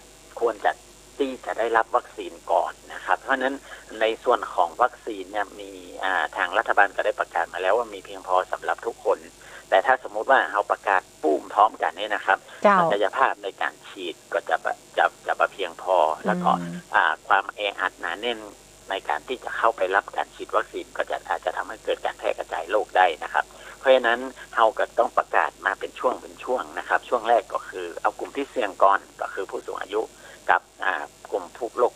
ควรจะ ที่จะได้รับวัคซีนก่อนนะครับเพราะฉะนั้นในส่วนของวัคซีนเนี่ยมีทางรัฐบาลก็ได้ประกาศมาแล้วว่ามีเพียงพอสำหรับทุกคนแต่ถ้าสมมุติว่าเราประกาศปุ้มพร้อมกันนี่นะครับศักยภาพในการฉีดก็จะเพียงพอแล้วก็ความแออัดหนาแน่นในการที่จะเข้าไปรับการฉีดวัคซีนก็อาจจะทำให้เกิดการแพร่กระจายโรคได้นะครับเพราะฉะนั้นเราก็ต้องประกาศมาเป็นช่วงนะครับช่วงแรกก็คือเอากลุ่มที่เสี่ยงก่อนก็คือผู้สูงอายุกับกลุ่มผู้โรค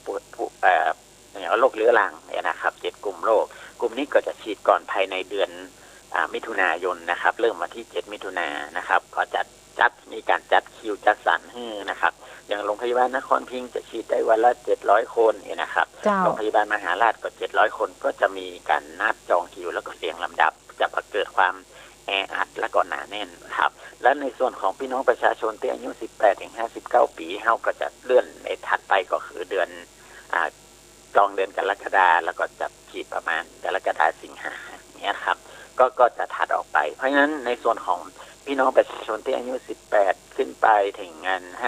โรคเรื้อรังเนี่ยนะครับ7กลุ่มโรคกลุ่มนี้ก็จะฉีดก่อนภายในเดือนมิถุนายนนะครับเริ่มมาที่7มิถุนายนนะครับก็มีการจัดคิวจัดสรรให้นะครับอย่างโรงพยาบาลนครพิงค์จะฉีดได้วันละ700คนเนี่ยนะครับโรงพยาบาลมหาราชก็700คนก็จะมีการนัดจองคิวแล้วก็เรียงลำดับจะเกิดความแออัดและก็หนาแน่นครับและในส่วนของพี่น้องประชาชนที่อายุ18 ถึง 59 ปีเฮาก็จะเลื่อนในถัดไปก็คือเดือนจองเดือนกรกฎาคมแล้วก็จะฉีดประมาณกรกฎาคมสิงหาเนี่ยครับก็จะถัดออกไปเพราะฉะนั้นในส่วนของพี่น้องประชาชนที่อายุ18ขึ้นไปถึง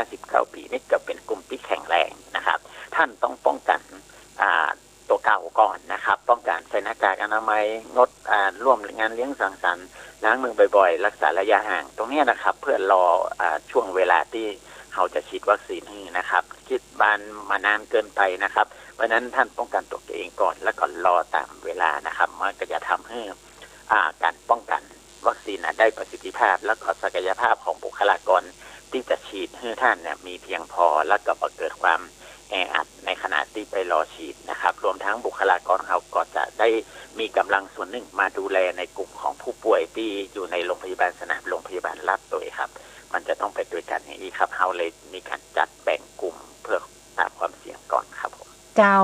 59 ปีนี่ก็เป็นกลุ่มที่แข็งแรงนะครับท่านต้องป้องกันตัวเก่าก่อนนะครับป้องกันใส่หน้ากากอนามัยงดร่วมงานเลี้ยงสังสรรค์ล้างมือบ่อยๆรักษาระยะห่างตรงนี้นะครับเพื่อรอช่วงเวลาที่เขาจะฉีดวัคซีนให้นะครับคิดบานมานานเกินไปนะครับเพราะนั้นท่านป้องกันตัวเองก่อนแล้วก็รอตามเวลานะครับมันก็จะทำให้การป้องกันวัคซีนได้ประสิทธิภาพและก็ศักยภาพของบุคลากรที่จะฉีดให้ท่านเนี่ยมีเพียงพอและก็เกิดความแออัดในขณะที่ไปรอฉีดนะครับรวมทั้งบุคลากรเขาก็จะได้มีกำลังส่วนหนึ่งมาดูแลในกลุ่มของผู้ป่วยที่อยู่ในโรงพยาบาลสนามโรงพยาบาลรัฐโดยครับมันจะต้องไปด้วยกันอย่างนี้ครับเขาเลยมีการจัดแบ่งกลุ่มเพื่อตามความเสี่ยงก่อนครับผมเจ้า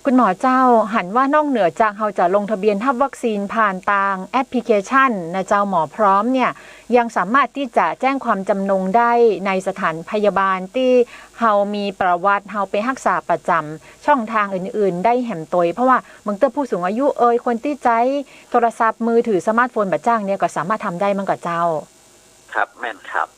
คุณหมอเจ้าหันว่านอกเหนือจากเราจะลงทะเบียนทับวัคซีนผ่านทางแอปพลิเคชันนะเจ้าหมอพร้อมเนี่ยยังสามารถที่จะแจ้งความจำนงได้ในสถานพยาบาลที่เรามีประวัติเราไปรักษาประจำช่องทางอื่นๆได้แหมตัวเพราะว่าบางเตอผู้สูงอายุคนที่ใช้โทรศัพท์มือถือสมาร์ทโฟนแบบจ้างเนี่ยก็สามารถทำได้มันก็เจ้าครับแม่นครับ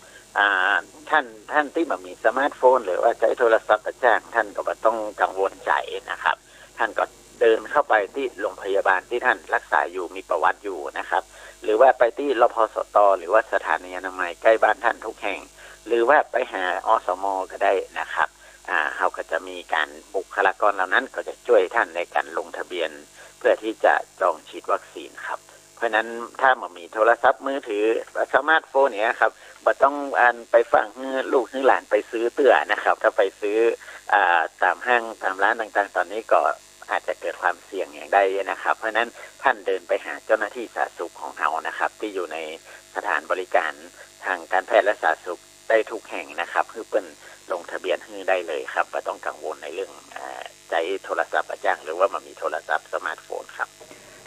ท่านที่มีสมาร์ทโฟนหรือว่าใช้โทรศัพท์ประจ้างท่านก็ไม่ต้องกังวลใจนะครับท่านก็เดินเข้าไปที่โรงพยาบาลที่ท่านรักษาอยู่มีประวัติอยู่นะครับหรือว่าไปที่รพสตหรือว่าสถานีอนามัยใกล้บ้านท่านทุกแห่งหรือว่าไปหาอสม.ก็ได้นะครับเขาก็จะมีการบุคลากรเหล่านั้นก็จะช่วยท่านในการลงทะเบียนเพื่อที่จะจองฉีดวัคซีนครับเพราะนั้นถ้ามีโทรศัพท์มือถือสมาร์ทโฟนเนี่ยครับบ่ต้องไปฟังลูกหลานไปซื้อเตื้อนะครับถ้าไปซื้อตามห้างตามร้านต่างๆตอนนี้ก็อาจจะเกิดความเสี่ยงอย่างใดนะครับเพราะนั้นท่านเดินไปหาเจ้าหน้าที่สาธารณสุขของเรานะครับที่อยู่ในสถานบริการทางการแพทย์และสาธารณสุขได้ทุกแห่งนะครับเพื่อเปิ้นลงทะเบียนให้ได้เลยครับไม่ต้องกังวลในเรื่องใช้โทรศัพท์ประจ้างหรือว่ามันมีโทรศัพท์สมาร์ทโฟนครับ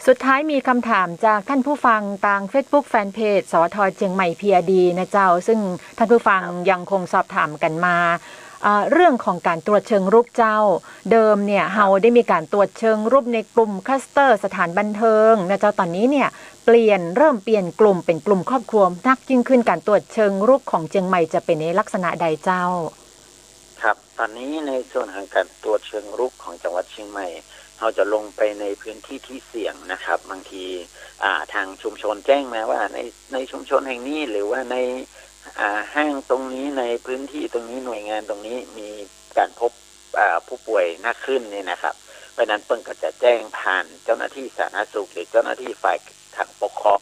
สุดท้ายมีคำถามจากท่านผู้ฟังทาง Facebook Fanpage สวท.เชียงใหม่ PRD นะเจ้าซึ่งท่านผู้ฟังยังคงสอบถามกันมาเรื่องของการตรวจเชิงรุกเจ้าเดิมเนี่ยเราได้มีการตรวจเชิงรุกในกลุ่มคลัสเตอร์สถานบันเทิงนะเจ้าตอนนี้เนี่ยเริ่มเปลี่ยนกลุ่มเป็นกลุ่มครอบครัวนักยิ่งขึ้นการตรวจเชิงรุกของเชียงใหม่จะเป็นในลักษณะใดเจ้าครับตอนนี้ในส่วนของการตรวจเชิงรุกของจังหวัดเชียงใหม่เราจะลงไปในพื้นที่ที่เสี่ยงนะครับบางทีทางชุมชนแจ้งมาว่าในชุมชนแห่งนี้หรือว่าในห้างตรงนี้ในพื้นที่ตรงนี้หน่วยงานตรงนี้มีการพบผู้ป่วยมากขึ้นเนี่ยนะครับเพราะนั้นเปิ้ลก็จะแจ้งผ่านเจ้าหน้าที่สาธารณสุขหรือเจ้าหน้าที่ฝ่ายทางปกครอง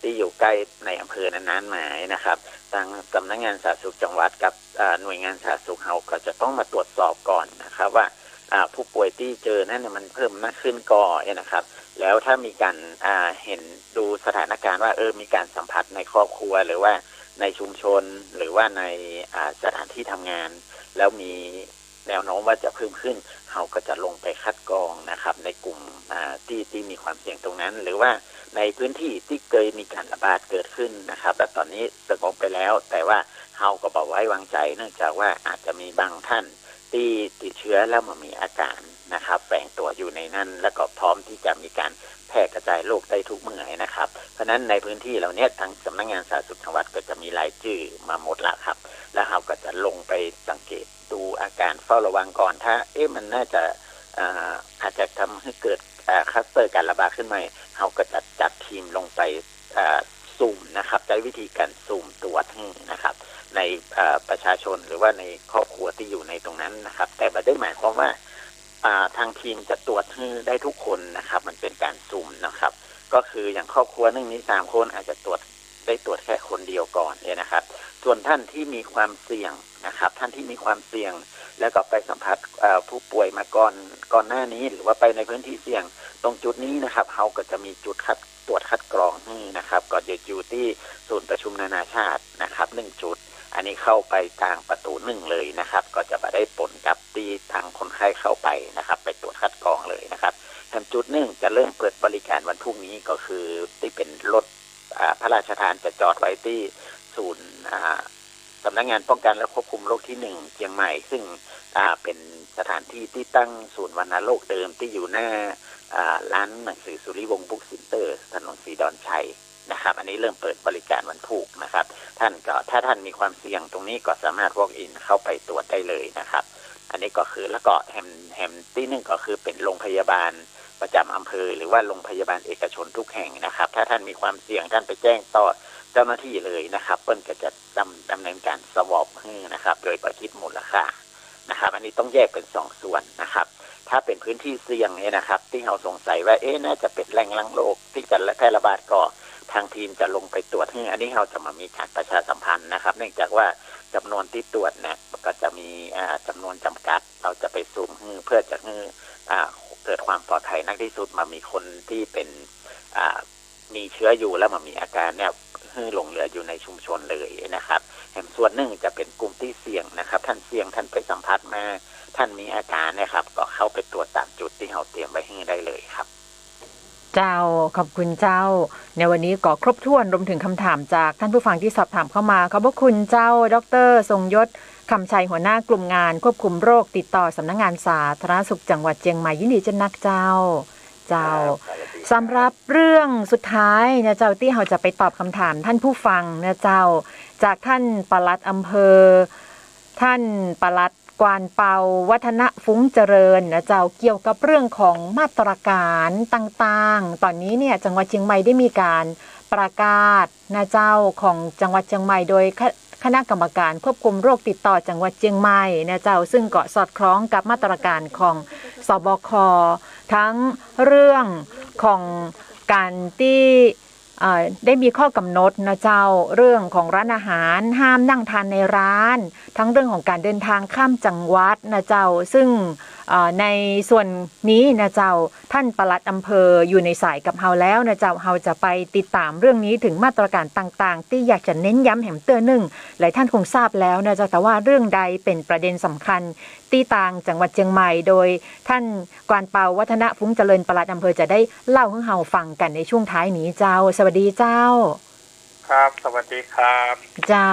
ที่อยู่ใกล้ในอำเภอนั้นๆหมายนะครับทางสำนักงานสาธารณสุขจังหวัดกับหน่วยงานสาธารณสุขเราก็จะต้องมาตรวจสอบก่อนนะครับว่าผู้ป่วยที่เจอนั้นมันเพิ่มมากขึ้นก่อนนะครับแล้วถ้ามีการเห็นดูสถานการณ์ว่ามีการสัมผัสในครอบครัวหรือว่าในชุมชนหรือว่าในสถานที่ทำงานแล้วมีแนวโน้มว่าจะเพิ่มขึ้นเราก็จะลงไปคัดกรองนะครับในกลุ่มที่มีความเสี่ยงตรงนั้นหรือว่าในพื้นที่ที่เคยมีการระบาดเกิดขึ้นนะครับแต่ตอนนี้สงบไปแล้วแต่ว่าเราก็บอกไว้วางใจเนื่องจากว่าอาจจะมีบางท่านที่ติดเชื้อแล้วมันมีอาการนะครับแฝงตัวอยู่ในนั้นแล้วก็พร้อมที่จะมีการแพร่กระจายโรคได้ทุกเมื่อนะครับเพราะนั้นในพื้นที่เหล่านี้ทางสำนักงานสาธารณสุขจังหวัดก็จะมีรายชื่อมาหมดแล้วครับ แล้วเราก็จะลงไปสังเกตดูอาการเฝ้าระวังก่อนถ้ามันน่าจะอาจจะทำให้เกิดคลัสเตอร์การระบาดขึ้นมาเราก็จะจัดทีมลงไปซูมนะครับใช้วิธีการซูมตรวจนะครับในประชาชนหรือว่าในครอบครัวที่อยู่ในตรงนั้นนะครับแต่ไม่ได้หมายความว่าทางทีมจะตรวจได้ทุกคนนะครับมันเป็นการซูมนะครับก็คืออย่างครอบครัวนึงมี3 คนอาจจะตรวจแค่คนเดียวก่อนเนี่ยนะครับส่วนท่านที่มีความเสี่ยงนะครับท่านที่มีความเสี่ยงแล้วก็ไปสัมผัสผู้ป่วยมาก่อนหน้านี้หรือว่าไปในพื้นที่เสี่ยงตรงจุดนี้นะครับเขาก็จะมีจุดตรวจคัดกรองนะครับก็จะอยู่ที่ศูนย์ประชุมนานาชาตินะครับ1 จุดอันนี้เข้าไปทางประตู1เลยนะครับก็จะมาได้ผลกับที่ทางคนไข้เข้าไปนะครับไปตรวจคัดกรองเลยนะครับทางจุด1จะเริ่มเปิดบริการวันพรุ่งนี้ก็คือที่เป็นรถพระราชทานจะจอดไว้ที่ศูนย์สำนักงานป้องกันและควบคุมโรคที่1เชียงใหม่ซึ่งเป็นสถานที่ที่ตั้งศูนย์วัณโรคเดิมที่อยู่หน้าร้านหนังสือสุริวงศ์บุ๊กเซ็นเตอร์ถนนศรีดอนชัยนะครับอันนี้เริ่มเปิดบริการวันพุธนะครับท่านก็ถ้าท่านมีความเสี่ยงตรงนี้ก็สามารถ walk in เข้าไปตรวจได้เลยนะครับอันนี้ก็คือแล้วก็แฮมที่1ก็คือเป็นโรงพยาบาลประจำอำเภอหรือว่าโรงพยาบาลเอกชนทุกแห่งนะครับถ้าท่านมีความเสี่ยงท่านไปแจ้งต่อเจ้าหน้าที่เลยนะครับเปิ้ลก็จะดำเนินการสวอปนะครับโดยประคิดมูลค่านะครับอันนี้ต้องแยกเป็น2 ส่วนนะครับถ้าเป็นพื้นที่เสี่ยงเนี่ยนะครับที่เราสงสัยว่าน่าจะเป็นแหล่งลังโรคที่จะแพร่ระบาดก่อทางทีมจะลงไปตรวจอันนี้เราจะมามีการประชาสัมพันธ์นะครับเนื่องจากว่าจำนวนที่ตรวจเนี่ยก็จะมีจำนวนจำกัดเราจะไปซูมเพื่อจะเกิดความปลอดภัยนักที่สุดมามีคนที่เป็นมีเชื้ออยู่แล้วมามีอาการเนี่ยหลงเหลืออยู่ในชุมชนเลยนะครับแห่งส่วนหนึ่งจะเป็นกลุ่มที่เสี่ยงนะครับท่านเสี่ยงท่านไปสัมผัสมาท่านมีอาการนะครับก็เข้าไปตรวจตามจุดที่เราเตรียมไว้ให้ได้เลยครับเจ้าขอบคุณเจ้าในวันนี้ก็ครบถ้วนรวมถึงคำถามจากท่านผู้ฟังที่สอบถามเข้ามาขอบพระคุณเจ้าดร.ทรงยศคำชัยหัวหน้ากลุ่มงานควบคุมโรคติดต่อสำนักงานสาธารณสุขจังหวัดเชียงใหม่ยินดีจะนักเจ้าสำหรับเรื่องสุดท้ายนะเจ้าที่เราจะไปตอบคำถามท่านผู้ฟังนะเจ้าจากท่านปลัดอำเภอท่านปลัดกวานเปาวัฒนฟุ้งเจริญนะเจ้าเกี่ยวกับเรื่องของมาตรการต่างๆตอนนี้เนี่ยจังหวัดเชียงใหม่ได้มีการประกาศนะเจ้าของจังหวัดเชียงใหม่โดยคณะกรรมการควบคุมโรคติดต่อจังหวัดเชียงใหม่นะเจ้าซึ่งก็สอดคล้องกับมาตรการของสบคทั้งเรื่องของการที่ได้มีข้อกำหนดนะเจ้าเรื่องของร้านอาหารห้ามนั่งทานในร้านทั้งเรื่องของการเดินทางข้ามจังหวัดนะเจ้าซึ่งในส่วนนี้นะเจ้าท่านปลัดอำเภออยู่ในสายกับเฮาแล้วนะเจ้าเฮาจะไปติดตามเรื่องนี้ถึงมาตรการต่างๆที่อยากจะเน้นย้ำแหมเตือนหนึ่งหลายท่านคงทราบแล้วนะเจ้าแต่ว่าเรื่องใดเป็นประเด็นสำคัญที่ต่างจังหวัดเชียงใหม่โดยท่านกวานเปาวัฒนฟุ้งเจริญปลัดอำเภอจะได้เล่าให้เฮาฟังกันในช่วงท้ายนี้เจ้าสวัสดีเจ้าครับสวัสดีครับเจ้า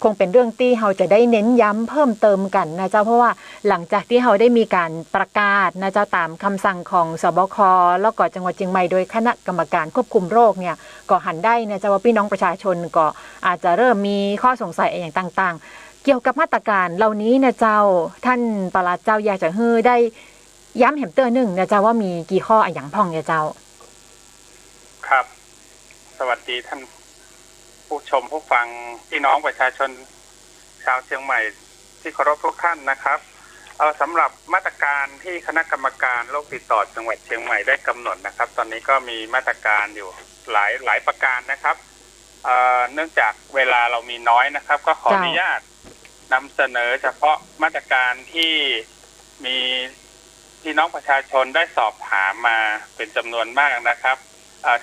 คงเป็นเรื่องที่เราจะได้เน้นย้ำเพิ่มเติมกันนะเจ้าเพราะว่าหลังจากที่เราได้มีการประกาศนะเจ้าตามคำสั่งของสบคแล้วก็จังหวัดเชียงใหม่โดยคณะกรรมการควบคุมโรคเนี่ยก็หันได้นะเจ้าว่าพี่น้องประชาชนก็อาจจะเริ่มมีข้อสงสัยอย่างต่างๆเกี่ยวกับมาตรการเหล่านี้นะเจ้าท่านปลัดเจ้าอยากจะได้ย้ำแหมเตือนหนึ่งนะเจ้าว่ามีกี่ข้ออย่างพ่องเนี่ยเจ้าครับสวัสดีท่านผู้ชมผู้ฟังพี่น้องประชาชนชาวเชียงใหม่ที่เคารพทุกท่านนะครับสำหรับมาตรการที่คณะกรรมการโรคติดต่อจังหวัดเชียงใหม่ได้กำหนดนะครับตอนนี้ก็มีมาตรการอยู่หลายประการนะครับเนื่องจากเวลาเรามีน้อยนะครับก็ขออนุญาตนำเสนอเฉพาะมาตรการที่มีพี่น้องประชาชนได้สอบถามมาเป็นจำนวนมากนะครับ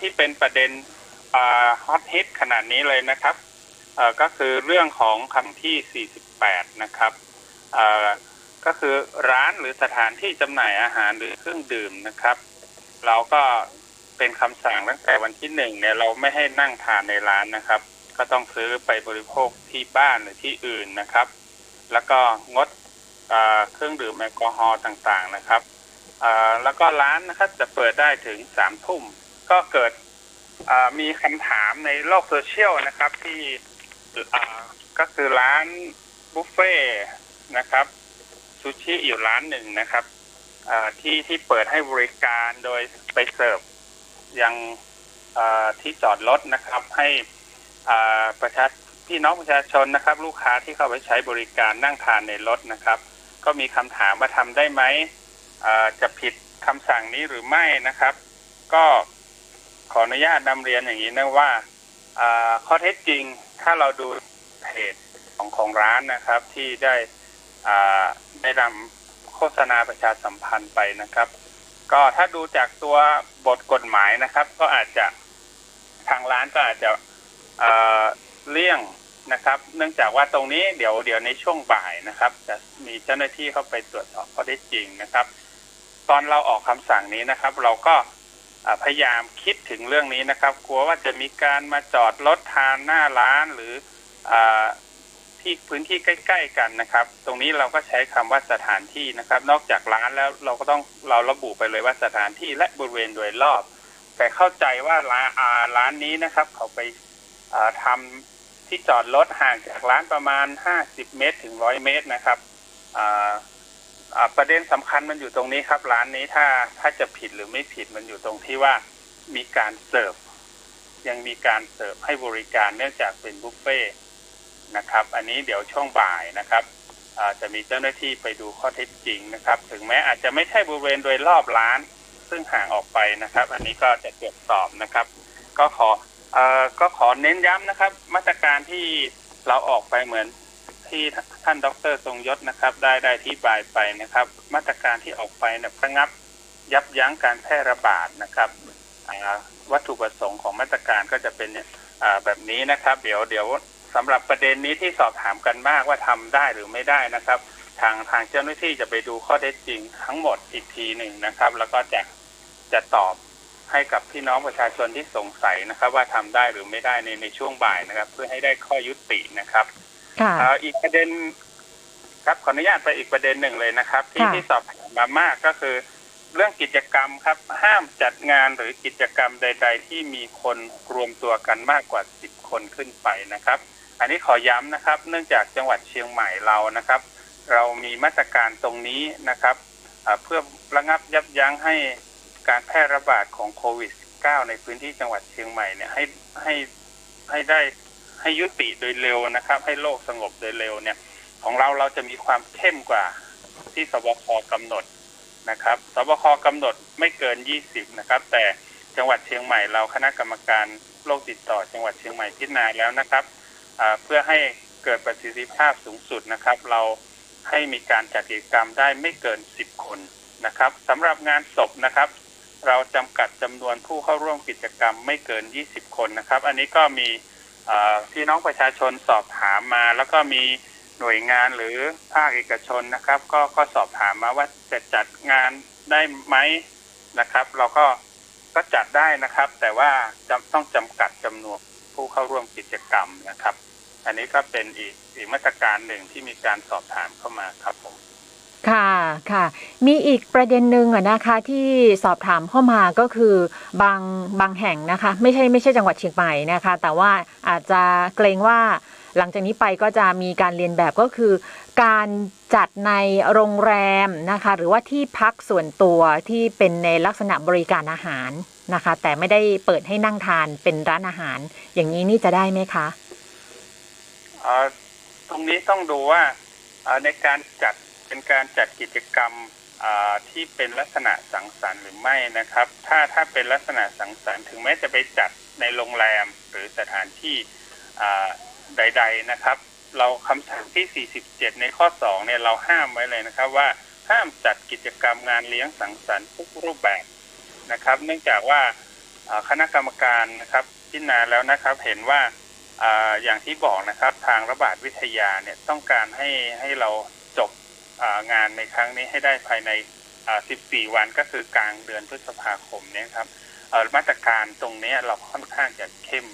ที่เป็นประเด็นฮอตฮิตขนาดนี้เลยนะครับก็คือเรื่องของคำที่48นะครับก็คือร้านหรือสถานที่จำหน่ายอาหารหรือเครื่องดื่มนะครับเราก็เป็นคำสั่งตั้งแต่วันที่1เนี่ยเราไม่ให้นั่งทานในร้านนะครับก็ต้องซื้อไปบริโภคที่บ้านหรือที่อื่นนะครับแล้วก็งดเครื่องดื่มแอลกอฮอล์ต่างๆนะครับแล้วก็ร้านนะครับจะเปิดได้ถึง3 ทุ่มก็เกิดมีคำถามในโลกโซเชียลนะครับที่ก็คือร้าน บุฟเฟ่นะครับซูชิอยู่ร้านหนึ่งนะครับที่เปิดให้บริการโดยไปเสิร์ฟยังที่จอดรถนะครับให้พี่น้องประชาชนนะครับลูกค้าที่เข้าไปใช้บริการนั่งทานในรถนะครับก็มีคำถามว่าทำได้ไหมจะผิดคำสั่งนี้หรือไม่นะครับก็ขออนุญาตนำเรียนอย่างนี้นะว่าข้อเท็จจริงถ้าเราดูเพจของร้านนะครับที่ได้นำโฆษณาประชาสัมพันธ์ไปนะครับก็ถ้าดูจากตัวบทกฎหมายนะครับก็อาจจะทางร้านก็อาจจะเลี่ยงนะครับเนื่องจากว่าตรงนี้เดี๋ยวในช่วงบ่ายนะครับจะมีเจ้าหน้าที่เข้าไปตรวจสอบข้อเท็จจริงนะครับตอนเราออกคำสั่งนี้นะครับเราก็พยายามคิดถึงเรื่องนี้นะครับกลัวว่าจะมีการมาจอดรถทานหน้าร้านหรือที่พื้นที่ใกล้ๆกันนะครับตรงนี้เราก็ใช้คำว่าสถานที่นะครับนอกจากร้านแล้วเราระบุไปเลยว่าสถานที่และบริเวณโดยรอบแต่เข้าใจว่าร้านนี้นะครับเขาไปทำที่จอดรถห่างจากร้านประมาณ50 เมตรถึง100 เมตรนะครับประเด็นสำคัญมันอยู่ตรงนี้ครับร้านนี้ถ้าจะผิดหรือไม่ผิดมันอยู่ตรงที่ว่ามีการเสิร์ฟยังมีการเสิร์ฟให้บริการเนื่องจากเป็นบุฟเฟ่นะครับอันนี้เดี๋ยวช่วงบ่ายนะครับจะมีเจ้าหน้าที่ไปดูข้อเท็จจริงนะครับถึงแม้อาจจะไม่ใช่บริเวณโดยรอบร้านซึ่งห่างออกไปนะครับอันนี้ก็จะตรวจสอบนะครับก็ขอเน้นย้ำนะครับมาตรการที่เราออกไปเหมือนที่ท่านดร.ทรงยศนะครับได้อธิบายไปนะครับมาตรการที่ออกไปเนี่ยระงับยับยั้งการแพร่ระบาดนะครับวัตถุประสงค์ของมาตรการก็จะเป็นแบบนี้นะครับเดี๋ยวสำหรับประเด็นนี้ที่สอบถามกันมากว่าทำได้หรือไม่ได้นะครับทางเจ้าหน้าที่จะไปดูข้อเท็จจริงทั้งหมดอีกทีหนึ่งนะครับแล้วก็จะตอบให้กับพี่น้องประชาชนที่สงสัยนะครับว่าทำได้หรือไม่ได้ในช่วงบ่ายนะครับเพื่อให้ได้ข้อยุตินะครับอีกประเด็นครับขออนุญาตไปอีกประเด็นหนึ่งเลยนะครับที่สอบถามมามากก็คือเรื่องกิจกรรมครับห้ามจัดงานหรือกิจกรรมใดๆที่มีคนรวมตัวกันมากกว่า10 คนขึ้นไปนะครับอันนี้ขอย้ำนะครับเนื่องจากจังหวัดเชียงใหม่เรานะครับเรามีมาตรการตรงนี้นะครับเพื่อระงับยับยั้งให้การแพร่ระบาดของโควิด -19 ในพื้นที่จังหวัดเชียงใหม่เนี่ยให้ยุติโดยเร็วนะครับให้โลกสงบโดยเร็วเนี่ยของเราจะมีความเข้มกว่าที่สบคกำหนดนะครับสบคกำหนดไม่เกิน20นะครับแต่จังหวัดเชียงใหม่เราคณะกรรมการโรคติดต่อจังหวัดเชียงใหม่พิจารณาแล้วนะครับเพื่อให้เกิดประสิทธิภาพสูงสุดนะครับเราให้มีการจัดกิจกรรมได้ไม่เกิน10 คนนะครับสำหรับงานศพนะครับเราจำกัดจำนวนผู้เข้าร่วมกิจกรรมไม่เกิน20 คนนะครับอันนี้ก็มีพี่น้องประชาชนสอบถามมาแล้วก็มีหน่วยงานหรือภาคเอกชนนะครับก็สอบถามมาว่าจะจัดงานได้ไหมนะครับเราก็จัดได้นะครับแต่ว่าต้องจำกัดจำนวนผู้เข้าร่วมกิจกรรมนะครับอันนี้ก็เป็นอีกมาตรการหนึ่งที่มีการสอบถามเข้ามาครับผมค่ะมีอีกประเด็นหนึ่งนะคะที่สอบถามเข้ามาก็คือบางแห่งนะคะไม่ใช่จังหวัดเชียงใหม่นะคะแต่ว่าอาจจะเกรงว่าหลังจากนี้ไปก็จะมีการเรียนแบบก็คือการจัดในโรงแรมนะคะหรือว่าที่พักส่วนตัวที่เป็นในลักษณะบริการอาหารนะคะแต่ไม่ได้เปิดให้นั่งทานเป็นร้านอาหารอย่างนี้นี่จะได้ไหมคะตรงนี้ต้องดูว่าในการเป็นการจัดกิจกรรมที่เป็นลักษณะสังสรรค์หรือไม่นะครับถ้าเป็นลักษณะสังสรรค์ถึงแม้จะไปจัดในโรงแรมหรือสถานที่ใดๆนะครับเราคำสั่งที่47ในข้อ2เนี่ยเราห้ามไว้เลยนะครับว่าห้ามจัดกิจกรรมงานเลี้ยงสังสรรค์ทุกรูปแบบนะครับเนื่องจากว่าคณะกรรมการนะครับพิจารณาแล้วนะครับเห็นว่าอย่างที่บอกนะครับทางระบาดวิทยาเนี่ยต้องการให้เราจบงานในครั้งนี้ให้ได้ภายใน14 วันก็คือกลางเดือนพฤษภาคมเนี่ยครับมาตรการตรงนี้เราค่อนข้างจะเข้ม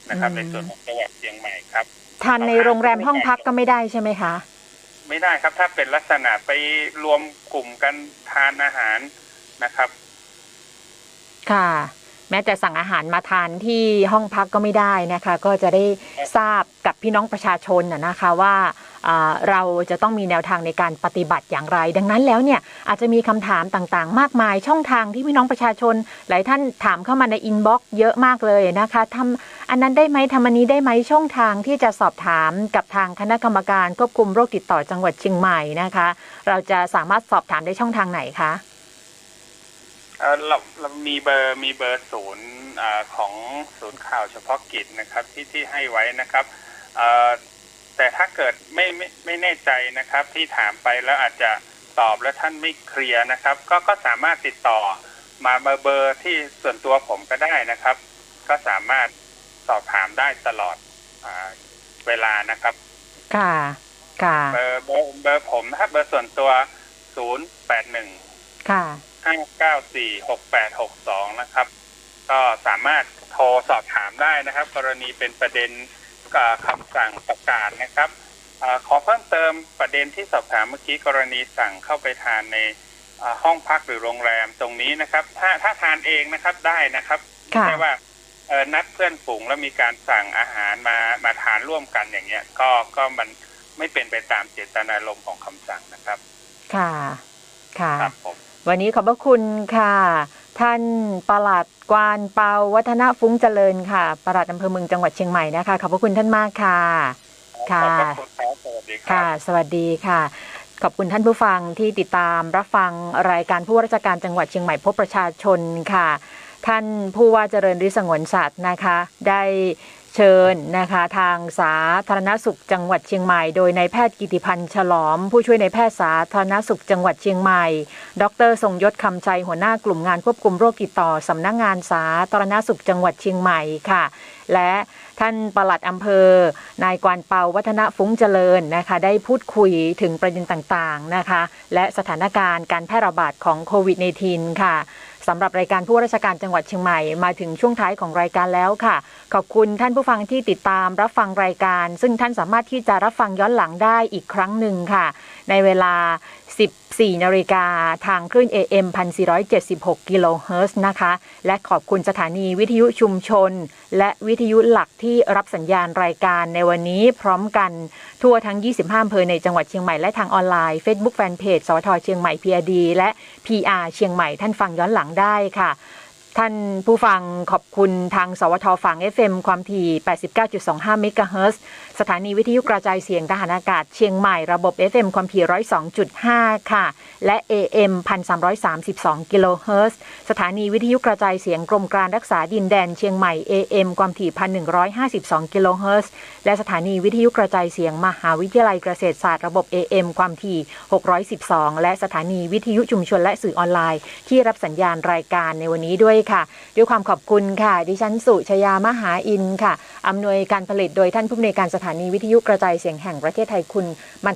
นะครับในส่วนของจังหวัดเชียงใหม่ครับทานในโรงแรมห้องพักก็ไม่ได้ใช่ไหมคะไม่ได้ครับถ้าเป็นลักษณะไปรวมกลุ่มกันทานอาหารนะครับค่ะแม้แต่สั่งอาหารมาทานที่ห้องพักก็ไม่ได้นะคะก็จะได้ทราบกับพี่น้องประชาชนนะคะว่า เราจะต้องมีแนวทางในการปฏิบัติอย่างไรดังนั้นแล้วเนี่ยอาจจะมีคำถามต่างๆมากมายช่องทางที่พี่น้องประชาชนหลายท่านถามเข้ามาในอินบ็อกซ์เยอะมากเลยนะคะทำอันนั้นได้ไหมทำอันนี้ได้ไหมช่องทางที่จะสอบถามกับทางคณะกรรมการควบคุมโรคติดต่อจังหวัดเชียงใหม่นะคะเราจะสามารถสอบถามได้ช่องทางไหนคะเรามีเบอร์ศูนย์ของศูนย์ข่าวเฉพาะกิจนะครับที่ให้ไว้นะครับแต่ถ้าเกิดไม่แน่ใจนะครับที่ถามไปแล้วอาจจะตอบแล้วท่านไม่เคลียร์นะครับก็สามารถติดต่อมาเบอร์ที่ส่วนตัวผมก็ได้นะครับก็สามารถสอบถามได้ตลอดเวลานะครับค่ะเบอร์ผมนะครับเบอร์ส่วนตัว081ค่ะ5946862นะครับก็สามารถโทรสอบถามได้นะครับกรณีเป็นประเด็นคำสั่งประกาศนะครับขอเพิ่มเติมประเด็นที่สอบถามเมื่อกี้กรณีสั่งเข้าไปทานในห้องพักหรือโรงแรมตรงนี้นะครับถ้าทานเองนะครับได้นะครับไม่ใช่ว่านัดเพื่อนฝูงแล้วมีการสั่งอาหารมาทานร่วมกันอย่างเงี้ยก็มันไม่เป็นไปตามเจตนารมณ์ของคำสั่งนะครับค่ะครับผมวันนี้ขอบพระคุณค่ะท่านปลัดกวานเปาวัฒนฟุ้งเจริญค่ะปลัดอำเภอเมืองจังหวัดเชียงใหม่นะคะขอบพระคุณท่านมากค่ะค่ะสวัสดีค่ะสวัสดีค่ะขอบคุณท่านผู้ฟังที่ติดตามรับฟังรายการผู้ว่าราชการจังหวัดเชียงใหม่พบประชาชนค่ะท่านผู้ว่าเจริญฤทธิ์สงวนสัตว์นะคะได้เชิญนะคะทางสาธารณสุขจังหวัดเชียงใหม่โดยนายแพทย์กิติพันธ์ฉลอมผู้ช่วยนายแพทย์สาธารณสุขจังหวัดเชียงใหม่ดร.ทรงยศคำใจหัวหน้ากลุ่มงานควบคุมโรคติดต่อสำนักงานสาธารณสุขจังหวัดเชียงใหม่ค่ะและท่านปลัดอำเภอนายกวานเปาวัฒนฟุ้งเจริญนะคะได้พูดคุยถึงประเด็นต่างๆนะคะและสถานการณ์การแพร่ระบาดของโควิด -19 ค่ะสำหรับรายการผู้ว่าราชการจังหวัดเชียงใหม่มาถึงช่วงท้ายของรายการแล้วค่ะขอบคุณท่านผู้ฟังที่ติดตามรับฟังรายการซึ่งท่านสามารถที่จะรับฟังย้อนหลังได้อีกครั้งหนึ่งค่ะในเวลา 14 นาฬิกาทางคลื่น AM 1476 กิโลเฮิรตซ์นะคะและขอบคุณสถานีวิทยุชุมชนและวิทยุหลักที่รับสัญญาณรายการในวันนี้พร้อมกันทั่วทั้ง 25 อำเภอในจังหวัดเชียงใหม่และทางออนไลน์ Facebook Fanpage สวท.เชียงใหม่ PRD และ PR เชียงใหม่ท่านฟังย้อนหลังได้ค่ะท่านผู้ฟังขอบคุณทางสวท.ฝั่ง FM ความถี่ 89.25 เมกะเฮิรตซ์สถานีวิทยุกระจายเสียงทหารอากาศเชียงใหม่ระบบ FM ความถี่ 102.5 ค่ะและ AM 1332 กิโลเฮิรตซ์สถานีวิทยุกระจายเสียงกรมการรักษาดินแดนเชียงใหม่ AM ความถี่ 1152 กิโลเฮิรตซ์และสถานีวิทยุกระจายเสียงมหาวิทยาลัยเกษตรศาสตร์ระบบ AM ความถี่612และสถานีวิทยุชุมชนและสื่อออนไลน์ที่รับสัญญาณรายการในวันนี้ด้วยค่ะด้วยความขอบคุณค่ะดิฉันสุชยามหาอินค่ะอำนวยการผลิตโดยท่านผู้อำนวยการสถานีวิทยุกระจายเสียงแห่งประเทศไทยคุณมัน